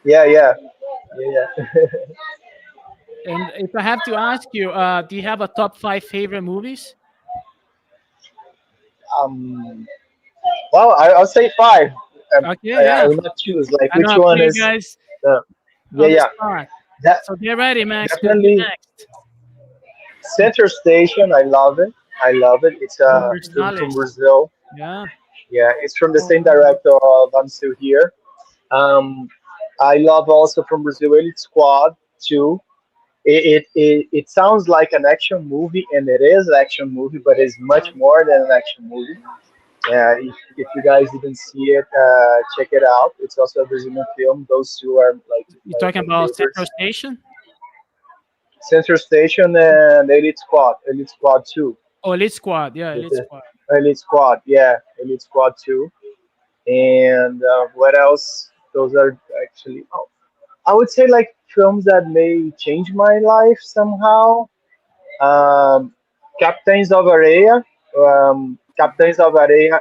Yeah, yeah, yeah, yeah. And if I have to ask you, do you have a top five favorite movies? um, well, I'll say five. Okay, I yeah. will not choose like I know which I put one you is. guys Uh, yeah, on the yeah. spot. That So get ready, Max, because you're definitely next. Center Station. I love it. I love it. It's Number from Sales. Brazil. Yeah. Yeah, it's from the same Oh. director of I'm Still Here. Um, I love also from Brazil Elite Squad too. It sounds like an action movie, and it is an action movie, but it's much more than an action movie. Yeah, if you guys didn't see it, check it out. It's also a Brazilian film. Those two are like You're talking my about Central favorites. Station? Center Station and Elite Squad. Elite Squad 2. Oh, Elite Squad. Yeah, It's Elite Squad. Elite Squad, yeah. Elite Squad 2. And what else? Those are actually. Oh. I would say like films that may change my life somehow. Um, Captains of Areia. Captains of Areia.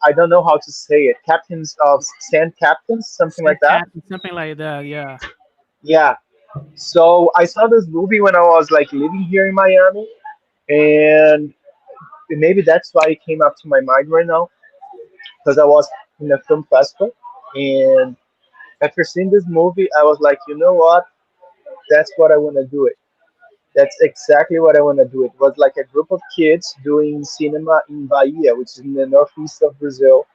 I don't know how to say it. Captains of Sand Captains, something Saint like that. Cat, something like that. Yeah. Yeah. So I saw this movie when I was like living here in Miami, and maybe that's why it came up to my mind right now because I was in a film festival, and after seeing this movie, I was like, you know what? That's what I want to do. It. That's exactly what I want to do. It was like a group of kids doing cinema in Bahia, which is in the northeast of Brazil,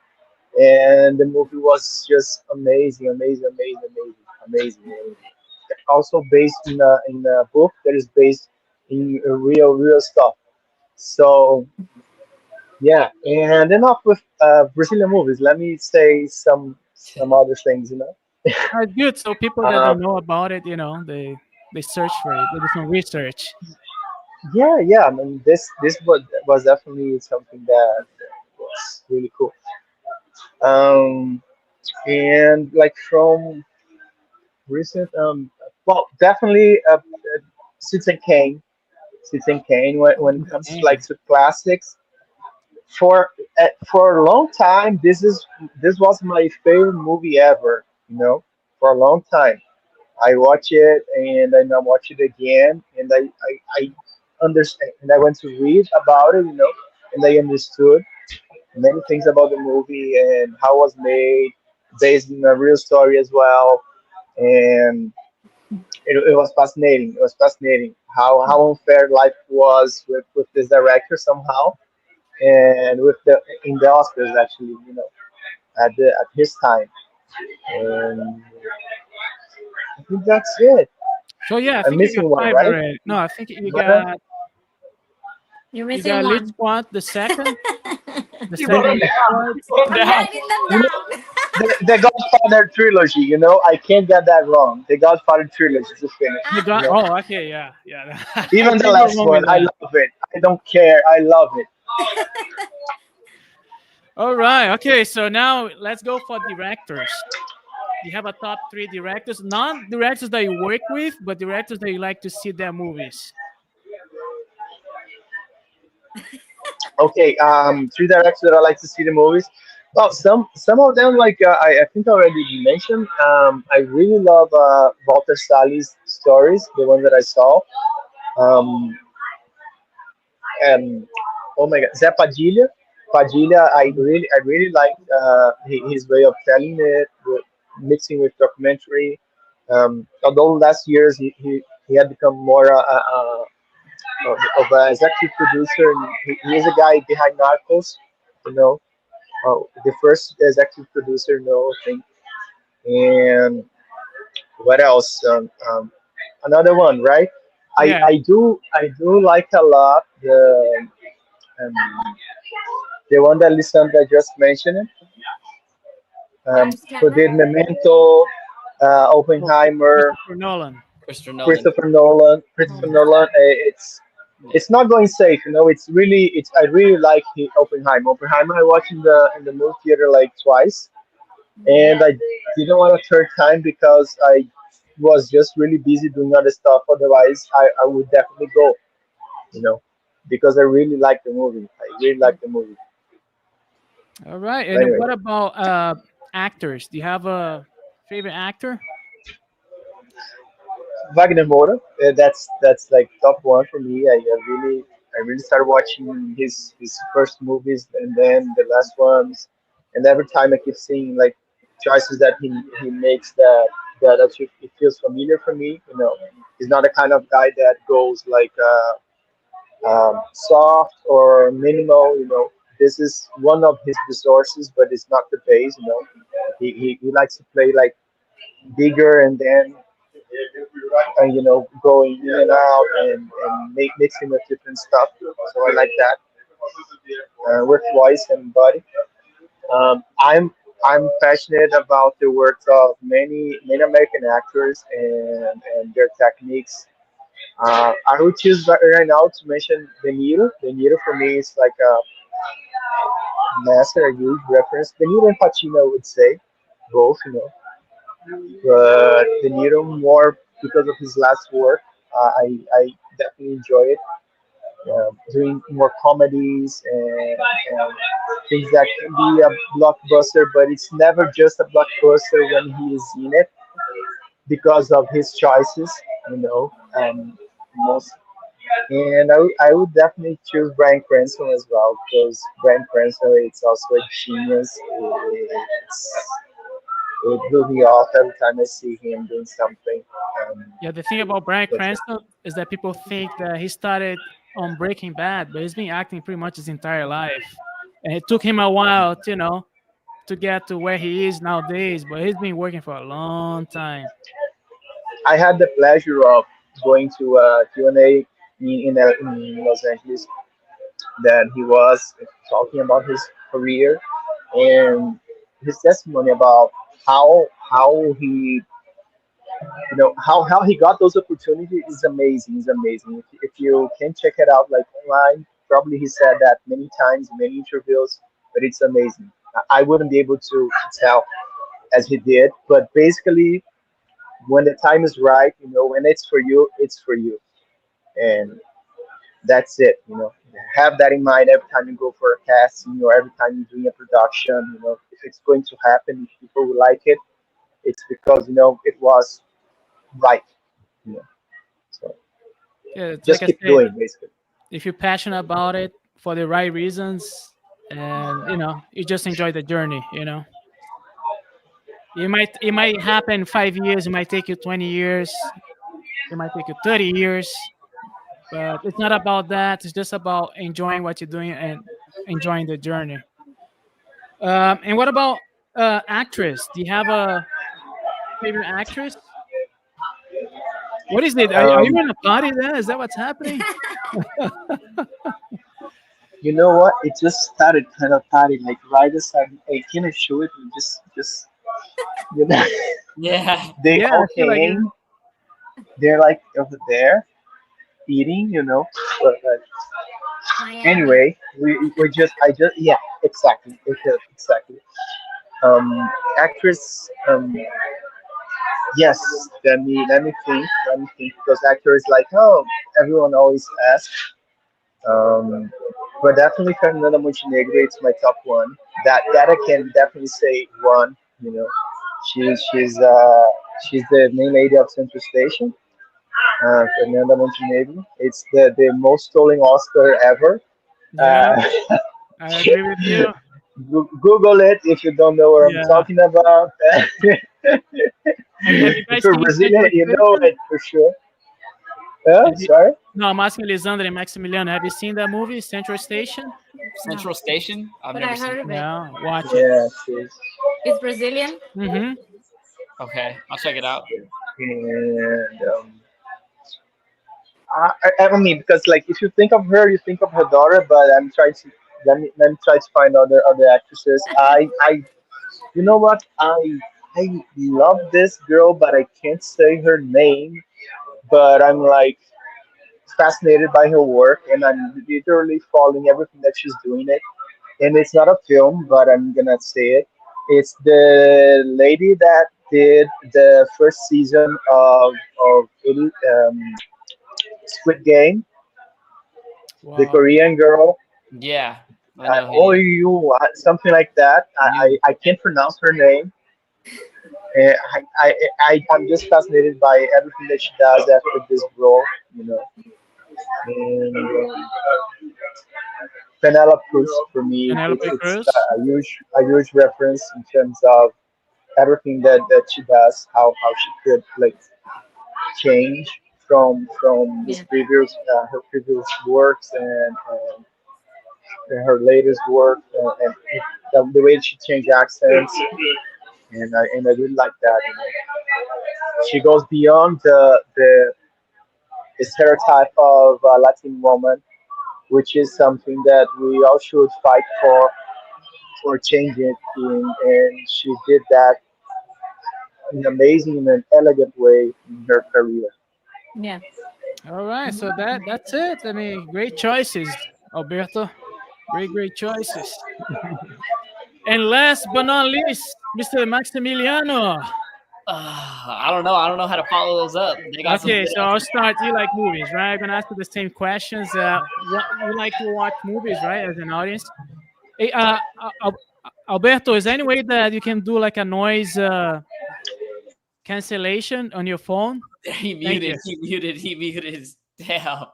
and the movie was just amazing, amazing, amazing, amazing, amazing, amazing. Also based in a book that is based in real stuff. So yeah, and enough with Brazilian movies. Let me say some other things. Good. So people that Uh, don't know about it, they search for it. They do some research. yeah, yeah. I mean, this was definitely something that was really cool. Um, and like from recent, well, definitely Citizen Kane. Citizen Kane. When it comes to like And to classics, for a long time, this was my favorite movie ever. For a long time. I watch it and then I watch it again, and I understand, and I went to read about it, and I understood many things about the movie and how it was made, based on a real story as well, and it was fascinating. It was fascinating how unfair life was with this director somehow, and with the in the Oscars actually, at his time, and I think that's it. so yeah, I I'm think you got missing one, five right? already. No, I think you But got You're you missing got Lit one. Squad the second, the You wrote them second Lit down. Squad. You wrote them I'm down. writing them you know, down. the Godfather trilogy, I can't get that wrong. The Godfather trilogy is The finished. God. Oh, okay, yeah, yeah. I Even the can't go last wrong one, with I that. love it. I don't care. I love it. All right. Okay. So now let's go for directors. You have a top three directors, not directors that you work with, but directors that you like to see their movies. Okay, three directors that I like to see the movies. Well, some of them, like I think I already mentioned. I really love Walter Salles stories, the one that I saw. Um, and oh my God, Zé Padilha. Padilha, I really like his way of telling it, mixing with documentary. Although last years he had become more of an executive producer, and he is a guy behind Narcos, you know, the first executive producer, I think. And what else? Another one, right? I, Yeah. I do I do like a lot um, the one that Lissandra just mentioned, James who did Cameron. Memento, Oh, Oppenheimer, Christopher Nolan. Christopher Nolan. Christopher Nolan. Oh Christopher my Nolan. God. Yeah. It's not going safe. It's I really like Oppenheimer. Oppenheimer I watched in the movie theater like twice, and I didn't want a third time because I was just really busy doing other stuff. Otherwise, I would definitely go. You know, because I really like the movie. I really like the movie. All right. But And anyway, what about actors? Do you have a favorite actor? Wagner Moura, that's like top one for me. I really started watching his first movies and then the last ones, and every time I keep seeing like choices that he makes that actually it feels familiar for me. He's not the kind of guy that goes like soft or minimal. This is one of his resources, but it's not the base. He likes to play like bigger and then going in and out and mixing with different stuff. So I like that with voice and body. I'm passionate about the work of many American actors and their techniques. I would choose right now to mention De Niro. De Niro for me is like a master, a huge reference. De Niro and Pacino, I would say, both. but De Niro more because of his last work. I definitely enjoy it. Doing more comedies and things that can be a blockbuster, but it's never just a blockbuster when he is in it because of his choices, you know. Most and I would definitely choose Bryan Cranston as well because Bryan Cranston is also a genius. It blew me off every time I see him doing something. Um, Yeah, the thing about Bryan that's Cranston is that people think that he started on Breaking Bad, but he's been acting pretty much his entire life. And it took him a while, to get to where he is nowadays, but he's been working for a long time. I had the pleasure of going to a Q&A in Los Angeles that he was talking about his career and his testimony about how he how he got those opportunities is amazing. Is amazing. If you can check it out like online, probably he said that many times in many interviews, but it's amazing. I wouldn't be able to tell as he did, but basically when the time is right, when it's for you, it's for you, and that's it. Have that in mind every time you go for a casting or every time you're doing a production. If it's going to happen, if people will like it, it's because it was right. You know, so Yeah, it's like just I keep said, doing, basically. if you're passionate about it for the right reasons, and you just enjoy the journey. It might happen 5 years, it might take you 20 years, it might take you 30 years, but it's not about that. It's just about enjoying what you're doing and enjoying the journey. And what about actress? Do you have a favorite actress? What is it? Are you Um, in a party there? Is that what's happening? you know what? It just started kind of party, like right aside. Hey, can I show it? And just you know, Yeah. they Yeah, I all feel like it. came. They're like over there eating, But Miami. anyway, we just I just yeah, exactly, exactly. Actress. Yes, let me think because actor is like, oh, everyone always asks. Um, but definitely Fernanda Montenegro, it's my top one. That I can definitely say one. She's the main lady of Central Station. Fernanda Montenegro. It's the most stolen Oscar ever. Yeah, Uh, I agree with you. Google it if you don't know what I'm Yeah. talking about. And have you If guys you're seen Brazilian, Central you know Station? it for sure. Yeah, Have you, sorry. no, I'm asking Lisandra and Maximiliano. Have you seen that movie, Central Station? No, Central Station. I've but never I seen heard it. of it. Yeah, watch it. Yeah, she's. It's Brazilian. Mm-hmm. Okay, I'll check it out. And I mean, because like if you think of her, you think of her daughter. But I'm trying to let me try to find other actresses. You know what? I love this girl, but I can't say her name. But I'm like fascinated by her work, and I'm literally following everything that she's doing. It, and it's not a film, but I'm gonna say it. It's the lady that did the first season of Squid Game, the Wow. Korean girl. Yeah, I know who Oh, you. you something like that. You. I can't pronounce her name. I'm just fascinated by everything that she does after this role, you know. And Penelope Cruz for me, Penelope it's Cruz. a huge reference in terms of everything that she does, how she could like change from his Yeah. previous her previous works and her latest work and the way she changed accents and I really like that. She goes beyond the stereotype of a Latin woman, which is something that we all should fight for changing and she did that in an amazing and elegant way in her career. Yeah. All right, so that's it. I mean, great choices, Alberto. Great choices. And last but not least, Mr. Maximiliano. I don't know. I don't know how to follow those up. They got some Okay, good so I'll start. You like movies, right? I'm gonna ask you the same questions. What you like to watch movies, right? As an audience. Hey, Alberto, is there any way that you can do like a noise cancellation on your phone? He Thank muted. you, He muted. Damn.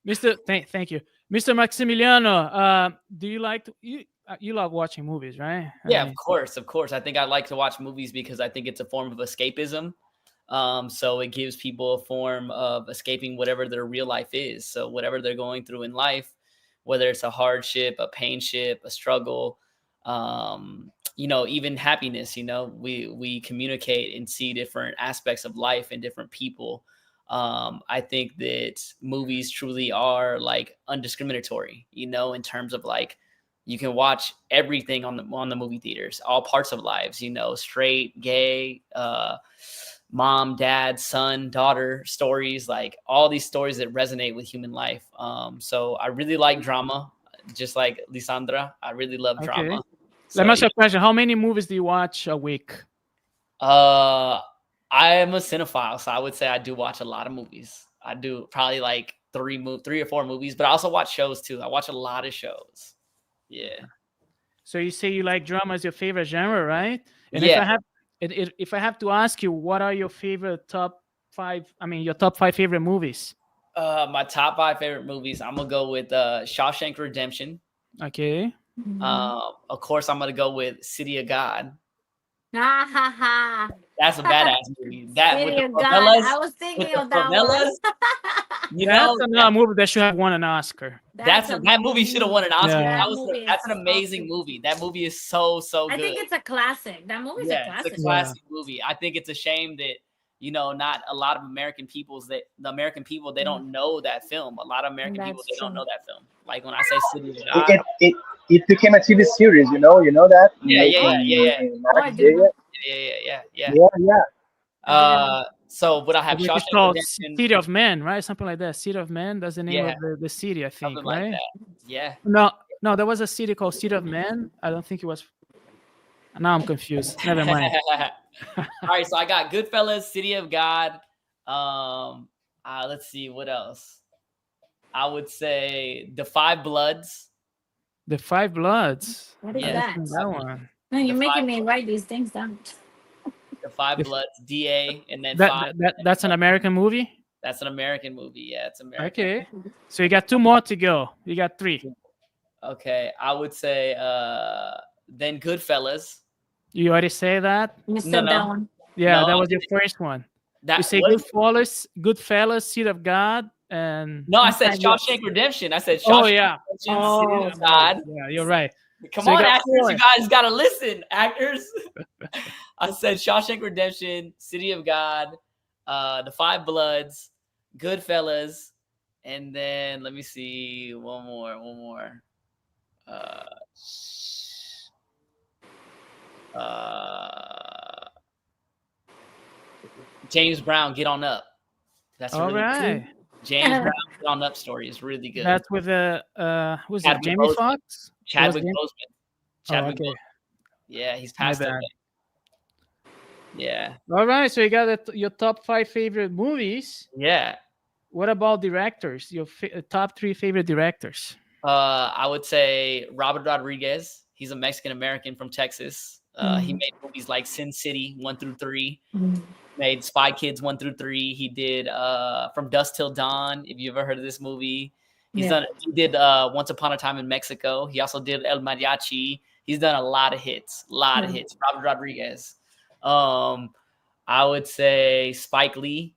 Mr. Thank you, Mr. Maximiliano. Do you like to you love watching movies, right? I Yeah, of mean, course, of course. I think I like to watch movies because I think it's a form of escapism. So it gives people a form of escaping whatever their real life is. So whatever they're going through in life, whether it's a hardship, a painship, a struggle, even happiness, we communicate and see different aspects of life and different people. I think that movies truly are like undiscriminatory, in terms of like you can watch everything on the movie theaters, all parts of lives, straight, gay, mom, dad, son, daughter stories, like all these stories that resonate with human life. So I really like drama, just like Lisandra. I really love okay. drama. Let So me ask you a question. How many movies do you watch a week? I am a cinephile, so I would say I do watch a lot of movies. I do probably like three or four movies, but I also watch shows too. I watch a lot of shows. Yeah. So you say you like drama as your favorite genre, right? And Yeah. if I have to ask you, what are your favorite top five? I mean, your top five favorite movies? My top 5 favorite movies, I'm gonna go with Shawshank Redemption. Okay. Of course, I'm gonna go with City of God. Ha ha ha. That's a badass movie. That with City the of God. favelas, I was with thinking the of that one. favelas, That's another movie that should have won an Oscar. that movie should have won an Oscar. Yeah. That's an amazing movie. That movie is so good. I think it's a classic. That movie's a classic. It's a classic movie. I think it's a shame that not a lot of American they don't know that film. A lot of American people they don't know that film. Like when I say City of God, It became a TV series, you know that? Yeah. In Oh, I Max, do know. Yeah. So would I have It's Shawshank called Redemption? City of Men, right? Something like that. City of Men. That's the name Yeah. of the city, I think, Something right? like that. Yeah. No, there was a city called City of Men. I don't think it was. Now I'm confused. Never mind. All right, so I got Goodfellas, City of God. Let's see what else. I would say The Five Bloods. The Five Bloods. What is Yeah. that? That one. No, you're The making Five me write these things down. The Five Bloods, DA, and then That's an American movie. That's an American movie. Yeah, it's American. Okay. So you got 2 more to go. You got 3. Okay, I would say then Goodfellas. You already say that? You said that one. Yeah, No, that I was your first one. You say what? Goodfellas, City of God, and No, I said Shawshank Redemption. I said Shawshank Oh, yeah. Redemption, City of God. Yeah, you're right. Come So you on, got actors, 4. you guys gotta listen, actors. I said Shawshank Redemption, City of God, The Five Bloods, Goodfellas, and then let me see one more. James Brown, Get On Up. That's a All really right. good James Brown Get On Up story is really good. That's with who's it? Chadwick Jamie Boseman. Foxx? Chadwick James- Boseman. Chadwick okay. Boseman. Yeah, he's My passed bad. away. Yeah. All right. So you got your top 5 favorite movies. Yeah. What about directors? Your top 3 favorite directors? I would say Robert Rodriguez. He's a Mexican American from Texas. He made movies like Sin City 1 through 3. Made Spy Kids 1 through 3. He did From Dusk Till Dawn. If you ever heard of this movie, he did Once Upon a Time in Mexico. He also did El Mariachi. He's done a lot of hits. Robert Rodriguez. I would say Spike Lee.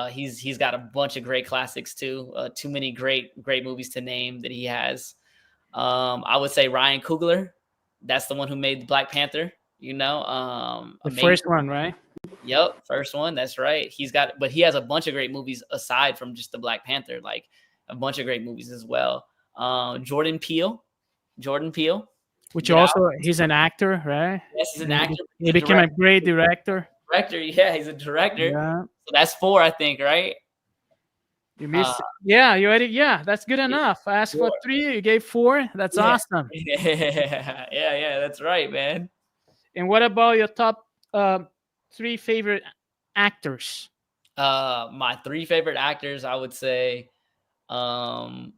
He's got a bunch of great classics too. Too many great movies to name that he has. I would say Ryan Coogler. That's the one who made Black Panther. The first one, right? Yep, first one. That's right. But he has a bunch of great movies aside from just the Black Panther. Like a bunch of great movies as well. Jordan Peele. Which also he's an actor, right? Yes, he's an actor. He became a great director. Yeah, he's a director. Yeah. So that's 4, I think, right? You missed. You already. Yeah, that's good enough. I asked for 3. You gave 4. That's awesome. Yeah, that's right, man. And what about your top uh, three favorite actors. My three favorite actors, I would say, God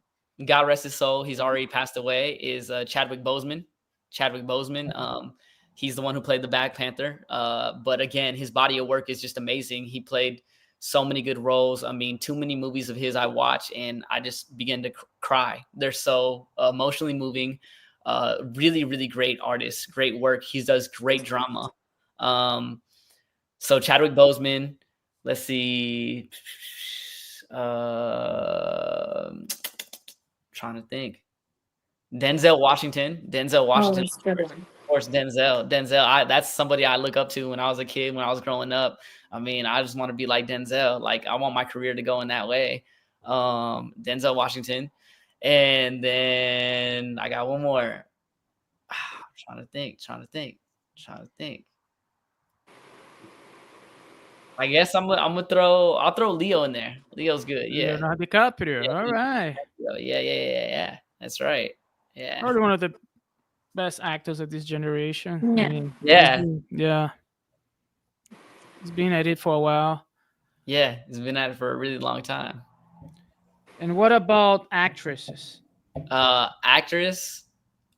rest his soul, he's already passed away, is Chadwick Boseman. Chadwick Boseman. He's the one who played the Black Panther. But again, his body of work is just amazing. He played so many good roles. I mean, too many movies of his I watch and I just begin to cry. They're so emotionally moving. Really, really great artist, great work. He does great drama. So Chadwick Boseman. Let's see. Trying to think. Denzel Washington. Denzel Washington. Of course, Denzel. That's somebody I look up to when I was a kid, when I was growing up. I mean, I just want to be like Denzel. Like, I want my career to go in that way. Denzel Washington. And then I got one more. I'm trying to think. I guess I'll throw Leo in there. Leo's good. Yeah. Leonardo DiCaprio. Yeah, All right. Yeah. That's right. Yeah. Probably one of the best actors of this generation. Yeah. I mean, Yeah. yeah. He's been at it for a while. Yeah, he's been at it for a really long time. And what about actresses? Actress,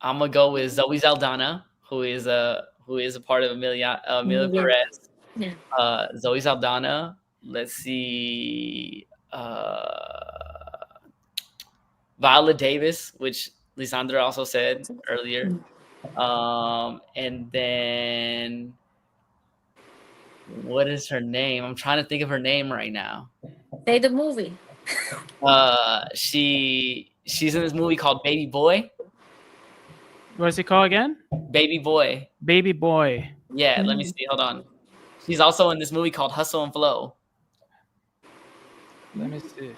I'm gonna go with Zoe Saldana, who is a part of Amelia Perez. Yeah. Zoe Saldana. Let's see. Viola Davis, which Lisandra also said earlier. And then what is her name? I'm trying to think of her name right now. Say the movie. She's in this movie called Baby Boy. What's it called again? Baby Boy. Baby Boy. Yeah, let me see. Hold on. She's also in this movie called Hustle and Flow. Let me see.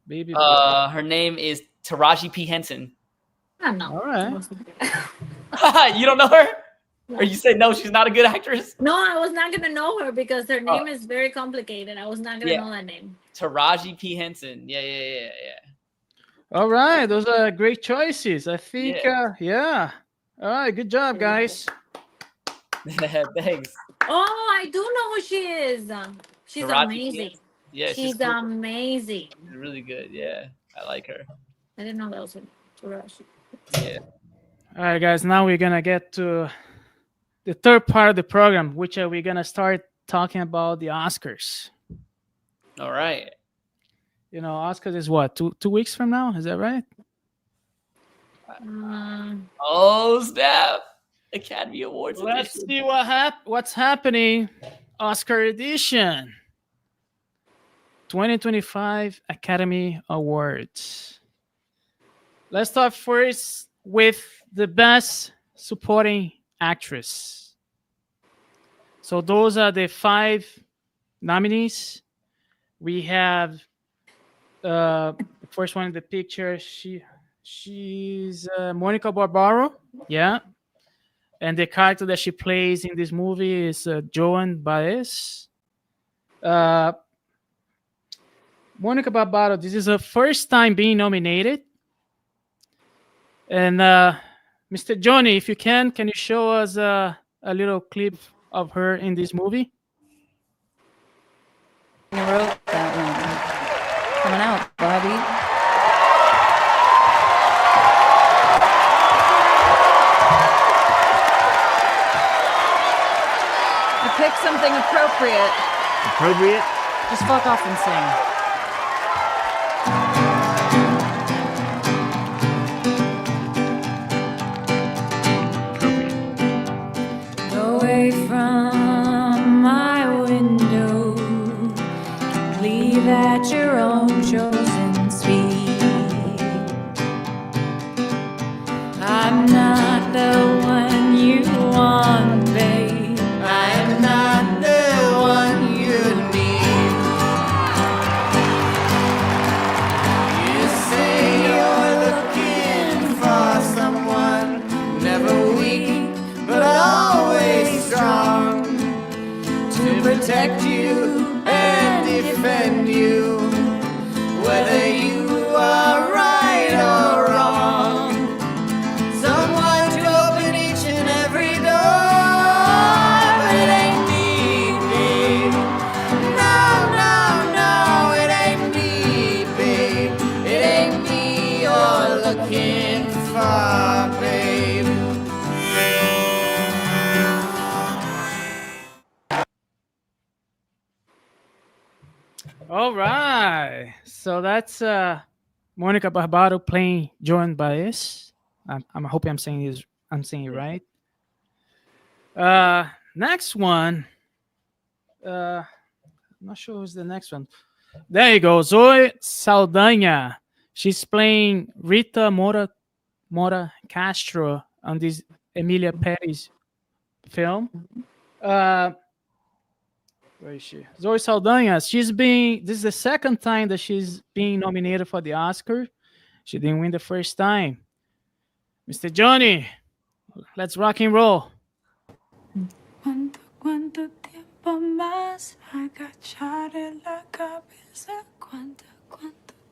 Baby Boy. Her name is Taraji P. Henson. I don't know. All right. You don't know her? Or you say no, she's not a good actress? No, I was not gonna know her because her name is very complicated. I was not gonna know that name. Taraji P. Henson. Yeah. All right. Those are great choices. I think, yeah. All right. Good job, guys. Thanks. Oh, I do know who she is. She's Taraji amazing. P. Yeah, she's cool. amazing. She's really good. Yeah, I like her. I didn't know that was Taraji. Yeah. All right, guys. Now we're gonna get to the third part of the program, which we're gonna start talking about the Oscars. All right. You know, Oscars is what, two weeks from now? Is that right? Oh snap! Academy Awards. Let's edition. see what's happening. Oscar edition 2025 Academy Awards. Let's start first with the best supporting actress. So those are the 5 nominees. We have the first one in the picture. She's Monica Barbaro. Yeah. And the character that she plays in this movie is Joan Baez. Monica Barbaro, this is her first time being nominated. And Mr. Johnny, if you can you show us a little clip of her in this movie? You wrote that one. Coming out, Bobby. Pick something appropriate. Appropriate? Just fuck off and sing. Away from my window, leave at your own chosen speed. I'm not the one you want, babe. I'm not the one you need. You say you're looking for someone, never weak, but always strong, to protect you and defend you, whether you are right or wrong. Someone to open each and every door, but it ain't me. All right. So that's Monica Barbaro playing Joan Baez. I'm hoping I'm saying it right. Next one. I'm not sure who's the next one. There you go. Zoe Saldanha. She's playing Rita Mora Castro on this Emilia Perez film. Where is she? Zoe Saldanha. This is the second time that she's being nominated for the Oscar. She didn't win the first time. Mr. Johnny, let's rock and roll. ¿Cuánto tiempo más agacharé la cabeza? ¿Cuánto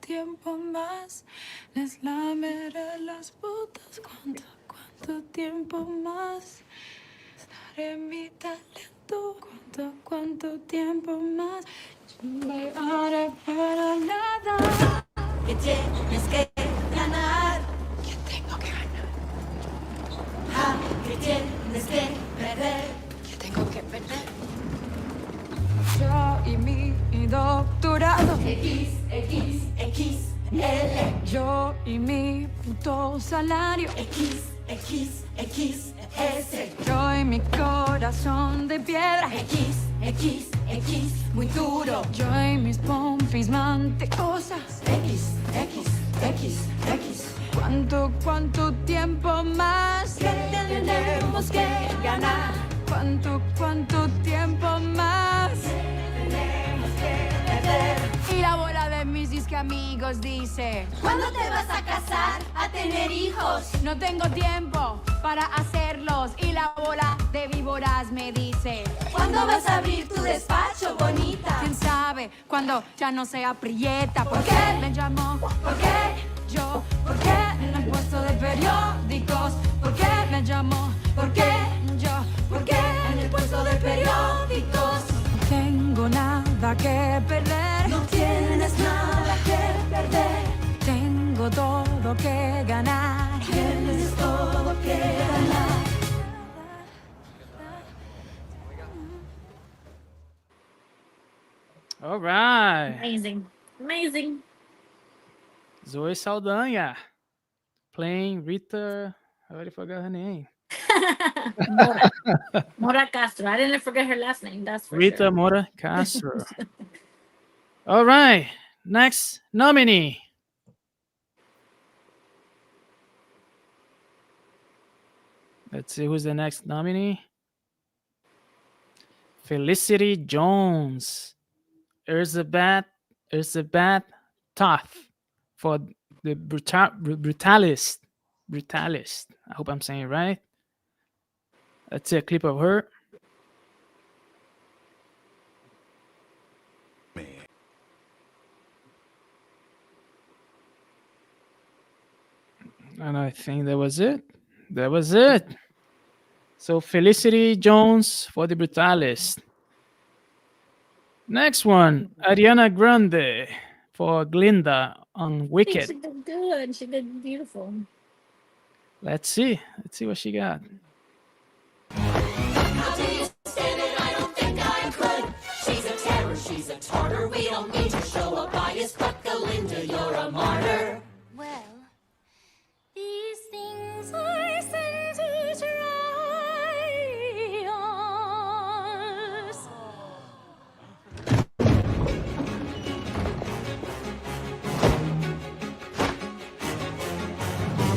tiempo más les lameré las botas? ¿Cuánto tiempo más daré mi talento? ¿Cuánto tiempo más haré para nada? Que tienes que ganar. Que tengo que ganar. Que tienes que perder. Que tengo que perder. Yo y mi doctorado. XXXL. Yo y mi puto salario. XXXS. Yo y mi corazón de piedra. XXX. Muy duro. Yo y mis pompis mantecosas. XXX. ¿Cuánto tiempo más tenemos que ganar? ¿Cuánto tiempo más tenemos que perder? Y la bola de mis disque amigos dice: ¿cuándo te vas a casar, a tener hijos? No tengo tiempo para hacerlos. Y la bola de víboras me dice: ¿cuándo vas a abrir tu despacho, bonita? ¿Quién sabe? Cuando ya no sea prieta. ¿Por qué me llamó? ¿Por qué? Yo, ¿por qué en el puesto de periódicos? ¿Por qué me llamó? ¿Por qué yo? ¿Por qué en el puesto de periódicos? No tengo nada que perder. No tienes nada que perder. Tengo todo que ganar. Tienes todo que ganar. All right. Amazing. Zoe Saldanha playing Rita. I already forgot her name. Mora Castro. I didn't forget her last name. That's for Rita sure. Mora Castro. All right. Next nominee. Let's see who's the next nominee. Felicity Jones. Elizabeth Toth for the Brutalist. I hope I'm saying it right. Let's see a clip of her. And I think that was it. So Felicity Jones for the Brutalist. Next one, Ariana Grande for Glinda on I think Wicked. she did good. She did beautiful. Let's see what she got. How do you stand it? I don't think I could. She's a terror, she's a tartar. We don't need to show a bias, but Galinda, you're a martyr. Well, these things are sent to try us.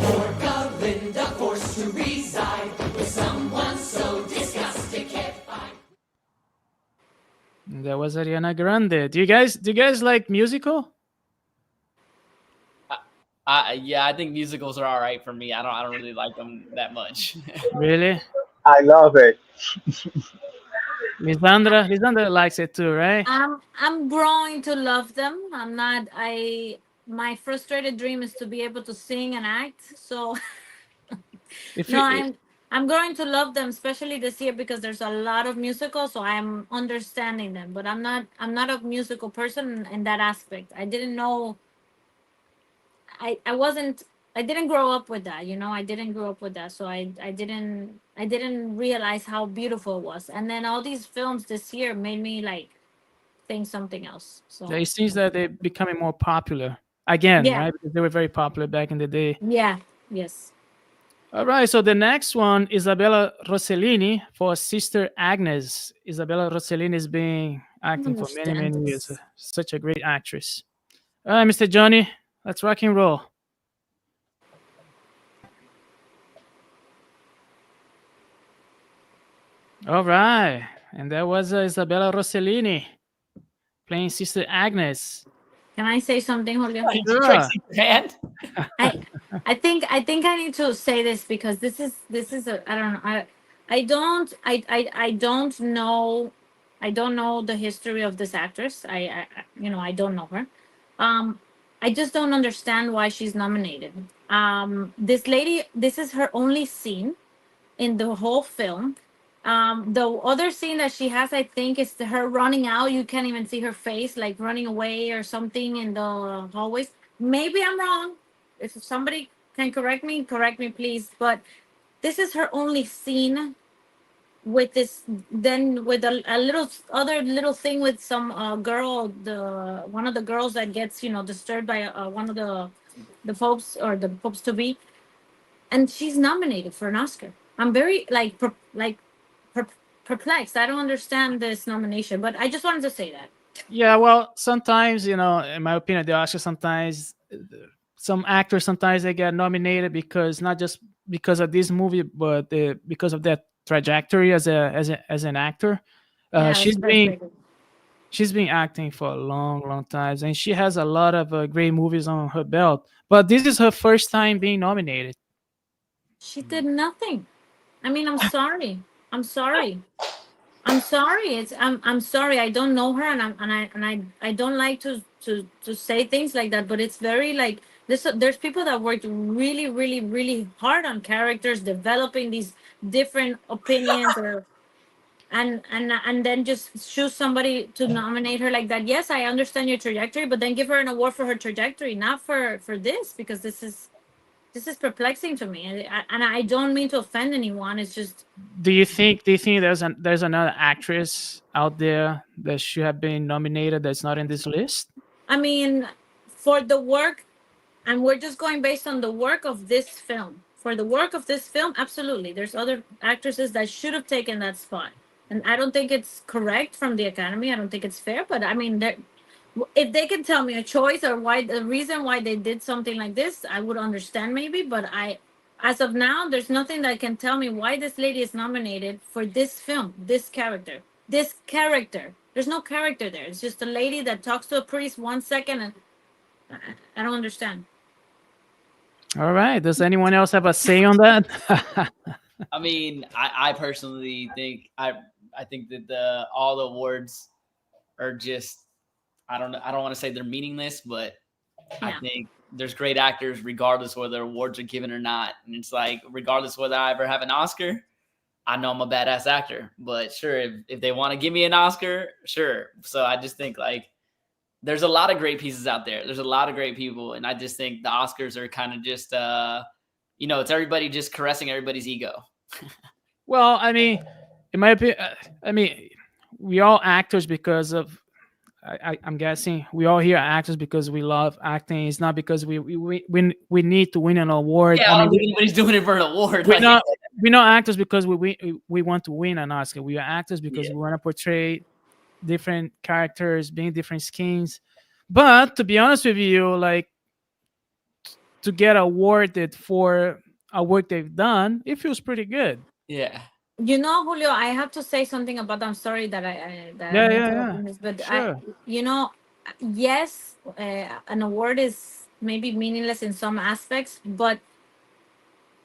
Poor Galinda forced to reside with someone so disgusting can't find. That was Ariana Grande. Do you guys like musical? Yeah, I think musicals are all right for me. I don't really like them that much. Really? I love it. Lisandra likes it too, right? I'm growing to love them. My frustrated dream is to be able to sing and act. So If no, you, I'm growing to love them, especially this year because there's a lot of musicals, so I'm understanding them. But I'm not a musical person in that aspect. I didn't know. I didn't grow up with that, I didn't grow up with that, so I didn't realize how beautiful it was. And then all these films this year made me like think something else. So It seems that they're becoming more popular again, yeah, right? Because they were very popular back in the day. yeah, yes. All right, so the next one, Isabella Rossellini for Sister Agnes. Isabella Rossellini has been I don't acting for many, understand many years. this. Such a great actress. All right, Mr. Johnny, let's rock and roll. All right, and that was Isabella Rossellini playing Sister Agnes. Can I say something, Julio? Did you Sure. your hand? I I think I need to say this because this is a I don't know I don't know I don't know the history of this actress. I don't know her. Um, I just don't understand why she's nominated. This lady, this is her only scene in the whole film. The other scene that she has, I think, is her running out. You can't even see her face, like running away or something in the hallways. Maybe I'm wrong. If somebody can correct me, please. But this is her only scene with this. Then with a little other little thing with some girl, the one of the girls that gets disturbed by one of the popes or the popes to be, and she's nominated for an Oscar. I'm very per- perplexed. I don't understand this nomination, but I just wanted to say that. Yeah, well, sometimes, in my opinion, the Oscars sometimes, some actors sometimes they get nominated because not just because of this movie, but because of their trajectory as an actor. Uh, Yeah, she's that's been frustrating. she's been acting for a long, long time, and she has a lot of great movies on her belt. But this is her first time being nominated. She did nothing. I mean, I'm sorry. I'm sorry. I'm sorry. I'm sorry. I don't know her, and I don't like to say things like that. But it's very like this. There's people that worked really, really, really hard on characters, developing these different opinions, and then just choose somebody to nominate her like that. Yes, I understand your trajectory, but then give her an award for her trajectory, not for this, because this is perplexing to me, and I don't mean to offend anyone. It's just, Do you think there's another actress out there that should have been nominated that's not in this list? I mean, for the work, and we're just going based on the work of this film. For the work of this film, absolutely, there's other actresses that should have taken that spot, and I don't think it's correct from the Academy. I don't think it's fair, but I mean, if they can tell me a choice or why the reason why they did something like this, I would understand maybe. But as of now, there's nothing that can tell me why this lady is nominated for this film, this character, this character. There's no character there. It's just a lady that talks to a priest 1 second, and I don't understand. All right. Does anyone else have a say on that? I mean, I personally think I think that the all the awards are just I don't want to say they're meaningless, but I Yeah. think there's great actors regardless whether awards are given or not. And it's like regardless whether I ever have an Oscar, I know I'm a badass actor. But sure, if they want to give me an Oscar, sure. So I just think like there's a lot of great pieces out there. There's a lot of great people, and I just think the Oscars are kind of just it's everybody just caressing everybody's ego. Well, I mean, in my opinion, we all actors because of. I'm guessing we all here are actors because we love acting. It's not because we need to win an award. Yeah, I I mean, don't think anybody's doing it for an award. we're Like, not we're not actors because we want to win an Oscar. We are actors because Yeah. we want to portray different characters, being different skins. But to be honest with you, like to get awarded for a work they've done, it feels pretty good. yeah. Julio, I have to say something about. I'm sorry that I'm Yeah, yeah, yeah. interrupting this, but Sure. you know, yes, an award is maybe meaningless in some aspects, but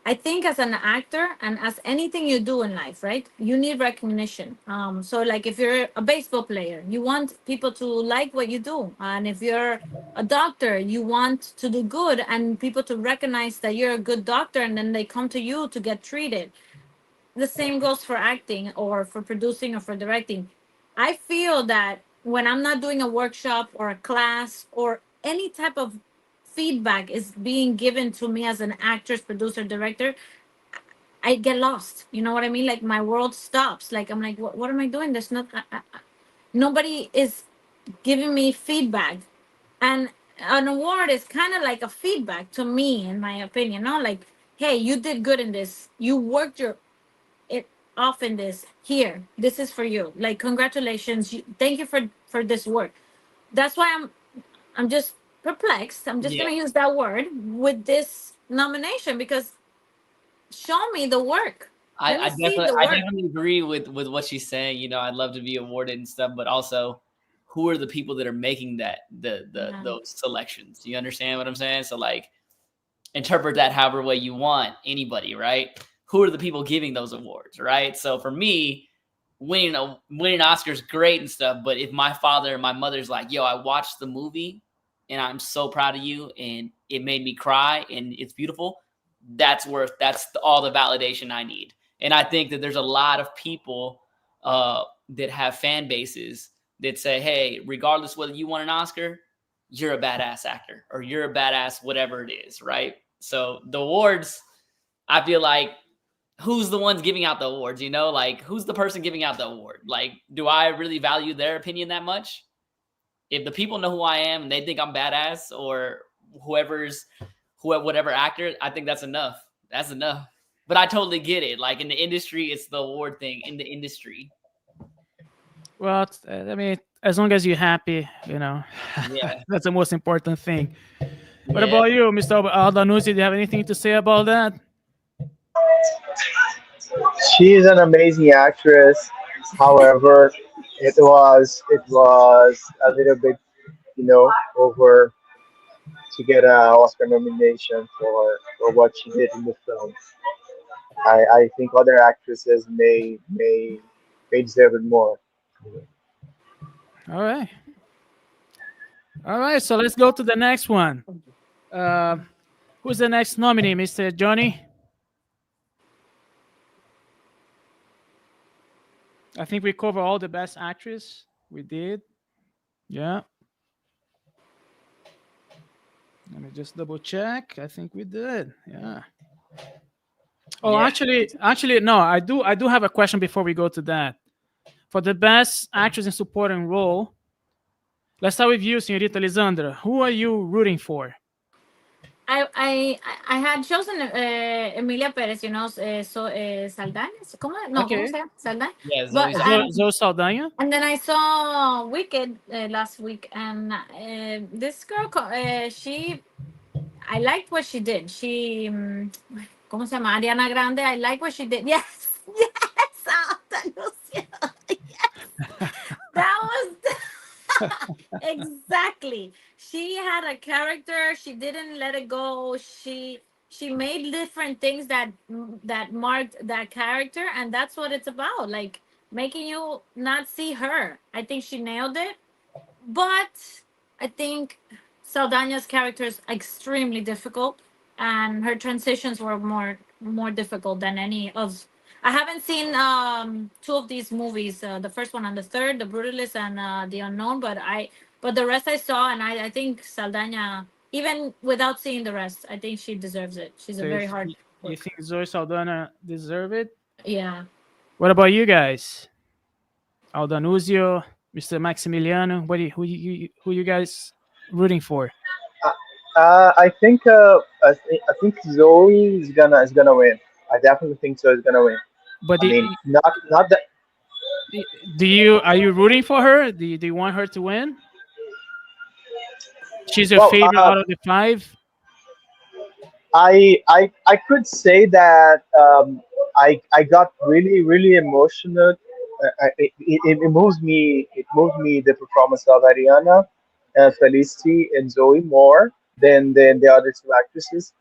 I think as an actor and as anything you do in life, right? You need recognition. So like if you're a baseball player, you want people to like what you do. And if you're a doctor, you want to do good and people to recognize that you're a good doctor, and then they come to you to get treated. The same goes for acting or for producing or for directing. I feel that when I'm not doing a workshop or a class or any type of feedback is being given to me as an actress, producer, director, I get lost. You know what I mean? Like my world stops. Like I'm like, what am I doing? There's not. Nobody is. giving me feedback. And an award is kind of like a feedback to me, in my opinion. No, like, hey, you did good in this. You worked your it off in this. Here, this is for you. Like, congratulations. Thank you for this work. That's why I'm just perplexed. I'm just Yeah. gonna use that word with this nomination because show me the work. I, Let me I see definitely the I work. definitely agree with what she's saying. You know, I'd love to be awarded and stuff, but also who are the people that are making that the Yeah. those selections? Do you understand what I'm saying? So like interpret that however way you want, anybody, right? Who are the people giving those awards, right? So for me, winning Oscars great and stuff, but if my father and my mother's like, yo, I watched the movie and I'm so proud of you and it made me cry and it's beautiful, that's all the validation I need. And I think that there's a lot of people that have fan bases that say, hey, regardless whether you won an Oscar, you're a badass actor or you're a badass whatever it is, right? So the awards, I feel like who's the ones giving out the awards, you know? Like who's the person giving out the award? Like do I really value their opinion that much? If the people know who I am and they think I'm badass or whatever actor, I think that's enough. That's enough. But I totally get it. Like in the industry, it's the award thing in the industry. Well, I mean, as long as you're happy, Yeah. that's the most important thing. What Yeah. about you, Mr. Aldanuzzi? Do you have anything to say about that? She is an amazing actress. However, it was a little bit, over to get an Oscar nomination for what she did in the film. I think other actresses may deserve it more. All right. All right. So let's go to the next one. Uh, who's the next nominee, Mr. Johnny? I think we cover all the best actress. We did. Yeah. Let me just double check. I think we did. Yeah. Oh, Yeah. actually, no. I do have a question before we go to that. For the best actress in supporting role, let's start with you, Señorita Lisandra. Who are you rooting for? I had chosen Emilia Perez, Saldaña. ¿Cómo? No, ¿cómo Okay. se llama? Saldaña. Yeah. But Zoe Zoe, Saldana. Zoe Saldana. and then I saw Wicked last week, and this girl, I liked what she did. ¿Cómo se llama? Ariana Grande. I like what she did. Yes, yes, Santa Lucia. Yes, that was exactly. She had a character. She didn't let it go. She made different things that marked that character, and that's what it's about. Like making you not see her. I think she nailed it. But I think Saldana's character is extremely difficult, and her transitions were more difficult than any of. I haven't seen two of these movies, the first one and the third, The Brutalist and The Unknown, but the rest I saw, and I think Saldana, even without seeing the rest, I think she deserves it. She's a So you, very hard you worker. think Zoe Saldana deserve it? Yeah. What about you guys? Aldanuzio, Mr. Maximiliano. Who you guys rooting for? I think Zoe is gonna win. I definitely think so. Is gonna win. But I mean, not that are you rooting for her? Do you want her to win? She's your well. favorite out of the five. I could say that I got really emotional. It moves me. It moved me the performance of Ariana, Felicity, and Zoe more than the other two actresses.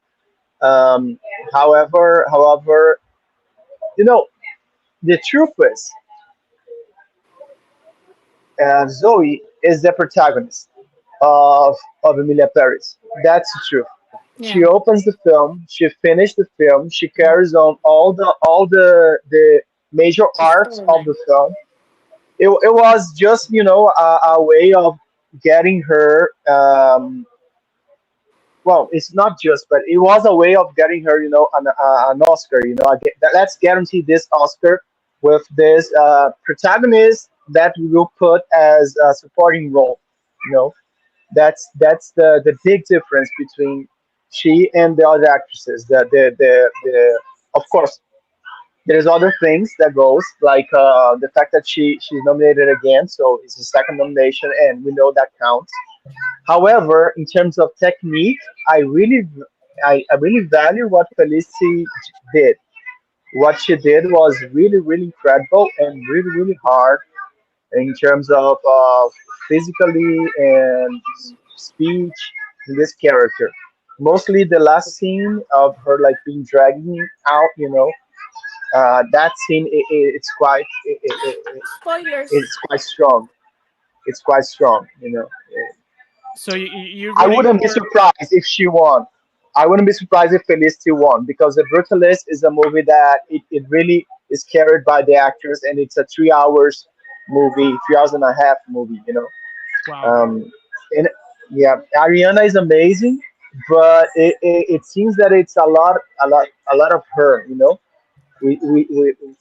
Um, however, you know the truth is, Zoe is the protagonist of Emilia Paris. That's the truth. She Yeah. opens the film, she finished the film, she carries on all the major The arcs of the storyline. film. It was just a way of getting her. Well, it's not just, but it was a way of getting her, an Oscar. Let's guarantee this Oscar with this protagonist that we will put as a supporting role. You know, that's the big difference between she and the other actresses. The of course there's other things that goes like the fact that she's nominated again, so it's a second nomination, and we know that counts. However, in terms of technique, I really I really value what Felicity did. What she did was really really incredible and really really hard in terms of physically and speech in this character. Mostly the last scene of her like being dragging out, you know, that scene it's quite Spoilers. it's quite strong. It's quite strong, you know. So you're I rooting wouldn't be for. surprised if she won. I wouldn't be surprised if Felicity won because The Brutalist is a movie that it really is carried by the actors, and it's a 3 hours movie, 3 hours and a half movie, you know. Wow. And yeah, Ariana is amazing, but it seems that it's a lot of her, you know. We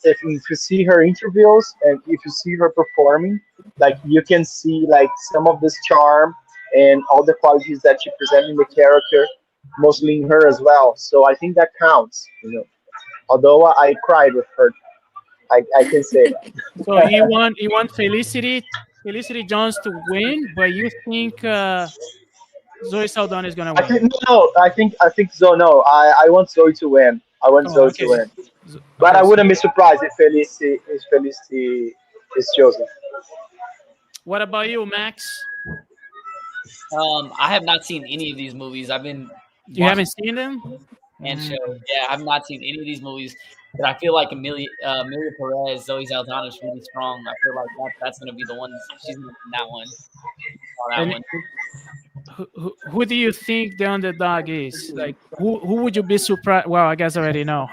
if you see her interviews and if you see her performing, like you can see like some of this charm and all the qualities that she presents in the character, mostly in her as well. So I think that counts, you know. Although I cried with her, I can say So that. you want Felicity Jones to win, but you think Zoe Saldana is gonna I win. think no, I think Zoe. No, I want Zoe to win. I want Oh, Zoe to okay. win, but Okay. I So wouldn't be surprised if Felicity is chosen. what about you, Max? I have not seen any of these movies. I've been You watching haven't seen them? and Mm. shows. Yeah, I've not seen any of these movies, but I feel like Amelia Perez, Zoe Saldana is really strong. I feel like that's gonna be the one. She's gonna win that one. On that And one. who do you think the underdog is? Like who would you be surprised? Well, I guess I already know.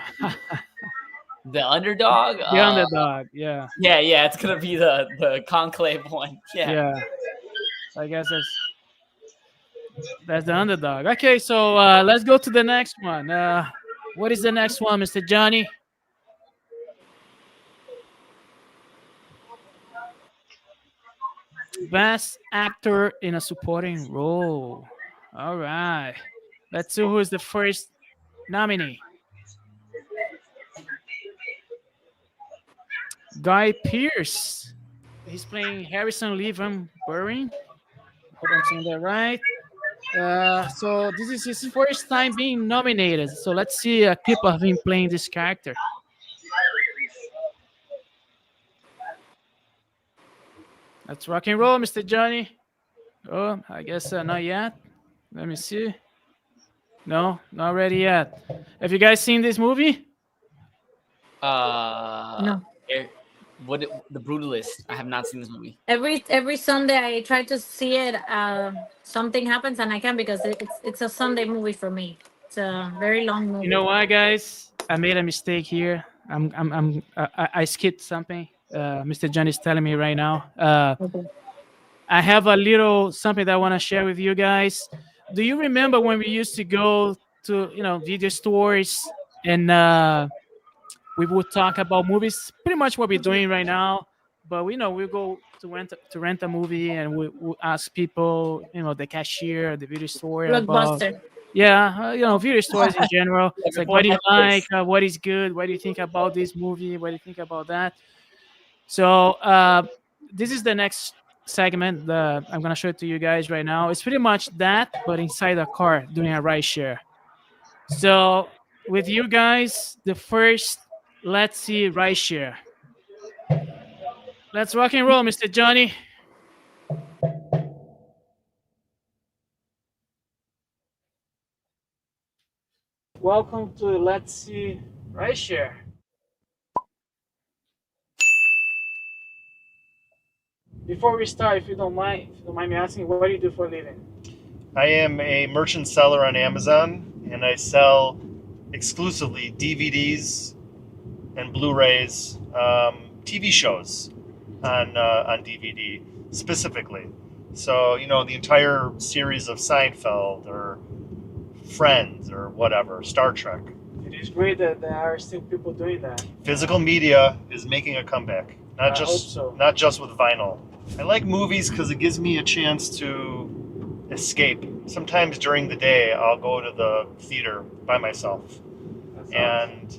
The underdog. The underdog. Yeah. Yeah, it's gonna be the conclave one. Yeah. Yeah. I guess that's the underdog. Okay, so let's go to the next one. What is the next one, Mr. Johnny? Best actor in a supporting role. All right. Let's see who is the first nominee. Guy Pearce. He's playing Harrison Lee Van Buren. Hope I'm saying that right. So this is his first time being nominated. So let's see a clip of him playing this character. Let's rock and roll, Mr. Johnny. Oh, I guess not yet. Let me see. No, not ready yet. Have you guys seen this movie? No. What the Brutalist? I have not seen this movie. Every Sunday I try to see it. Something happens and I can because it's a Sunday movie for me. It's a very long movie. You know what, guys? I made a mistake here. I skipped something. Mr. John is telling me right now. Okay. I have a little something that I want to share with you guys. Do you remember when we used to go to video stores and we would talk about movies? Pretty much what we're doing right now. But we go to rent a movie and we ask people, the cashier, the video store about. Blockbuster. Yeah, video stores in general. Yeah, It's like, before what do you Netflix. like? What is good? What do you think about this movie? What do you think about that? So this is the next segment that I'm gonna show it to you guys right now. It's pretty much that, but inside a car doing a ride share. So with you guys, the first let's see ride share. Let's rock and roll, Mr. Johnny. Welcome to Let's See Ride Share. Before we start, if you don't mind me asking, what do you do for a living? I am a merchant seller on Amazon, and I sell exclusively DVDs and Blu-rays, TV shows on DVD specifically. So the entire series of Seinfeld or Friends or whatever, Star Trek. It is great that there are still people doing that. Physical media is making a comeback. not I just hope so. not just with vinyl. I like movies because it gives me a chance to escape. Sometimes during the day, I'll go to the theater by myself, and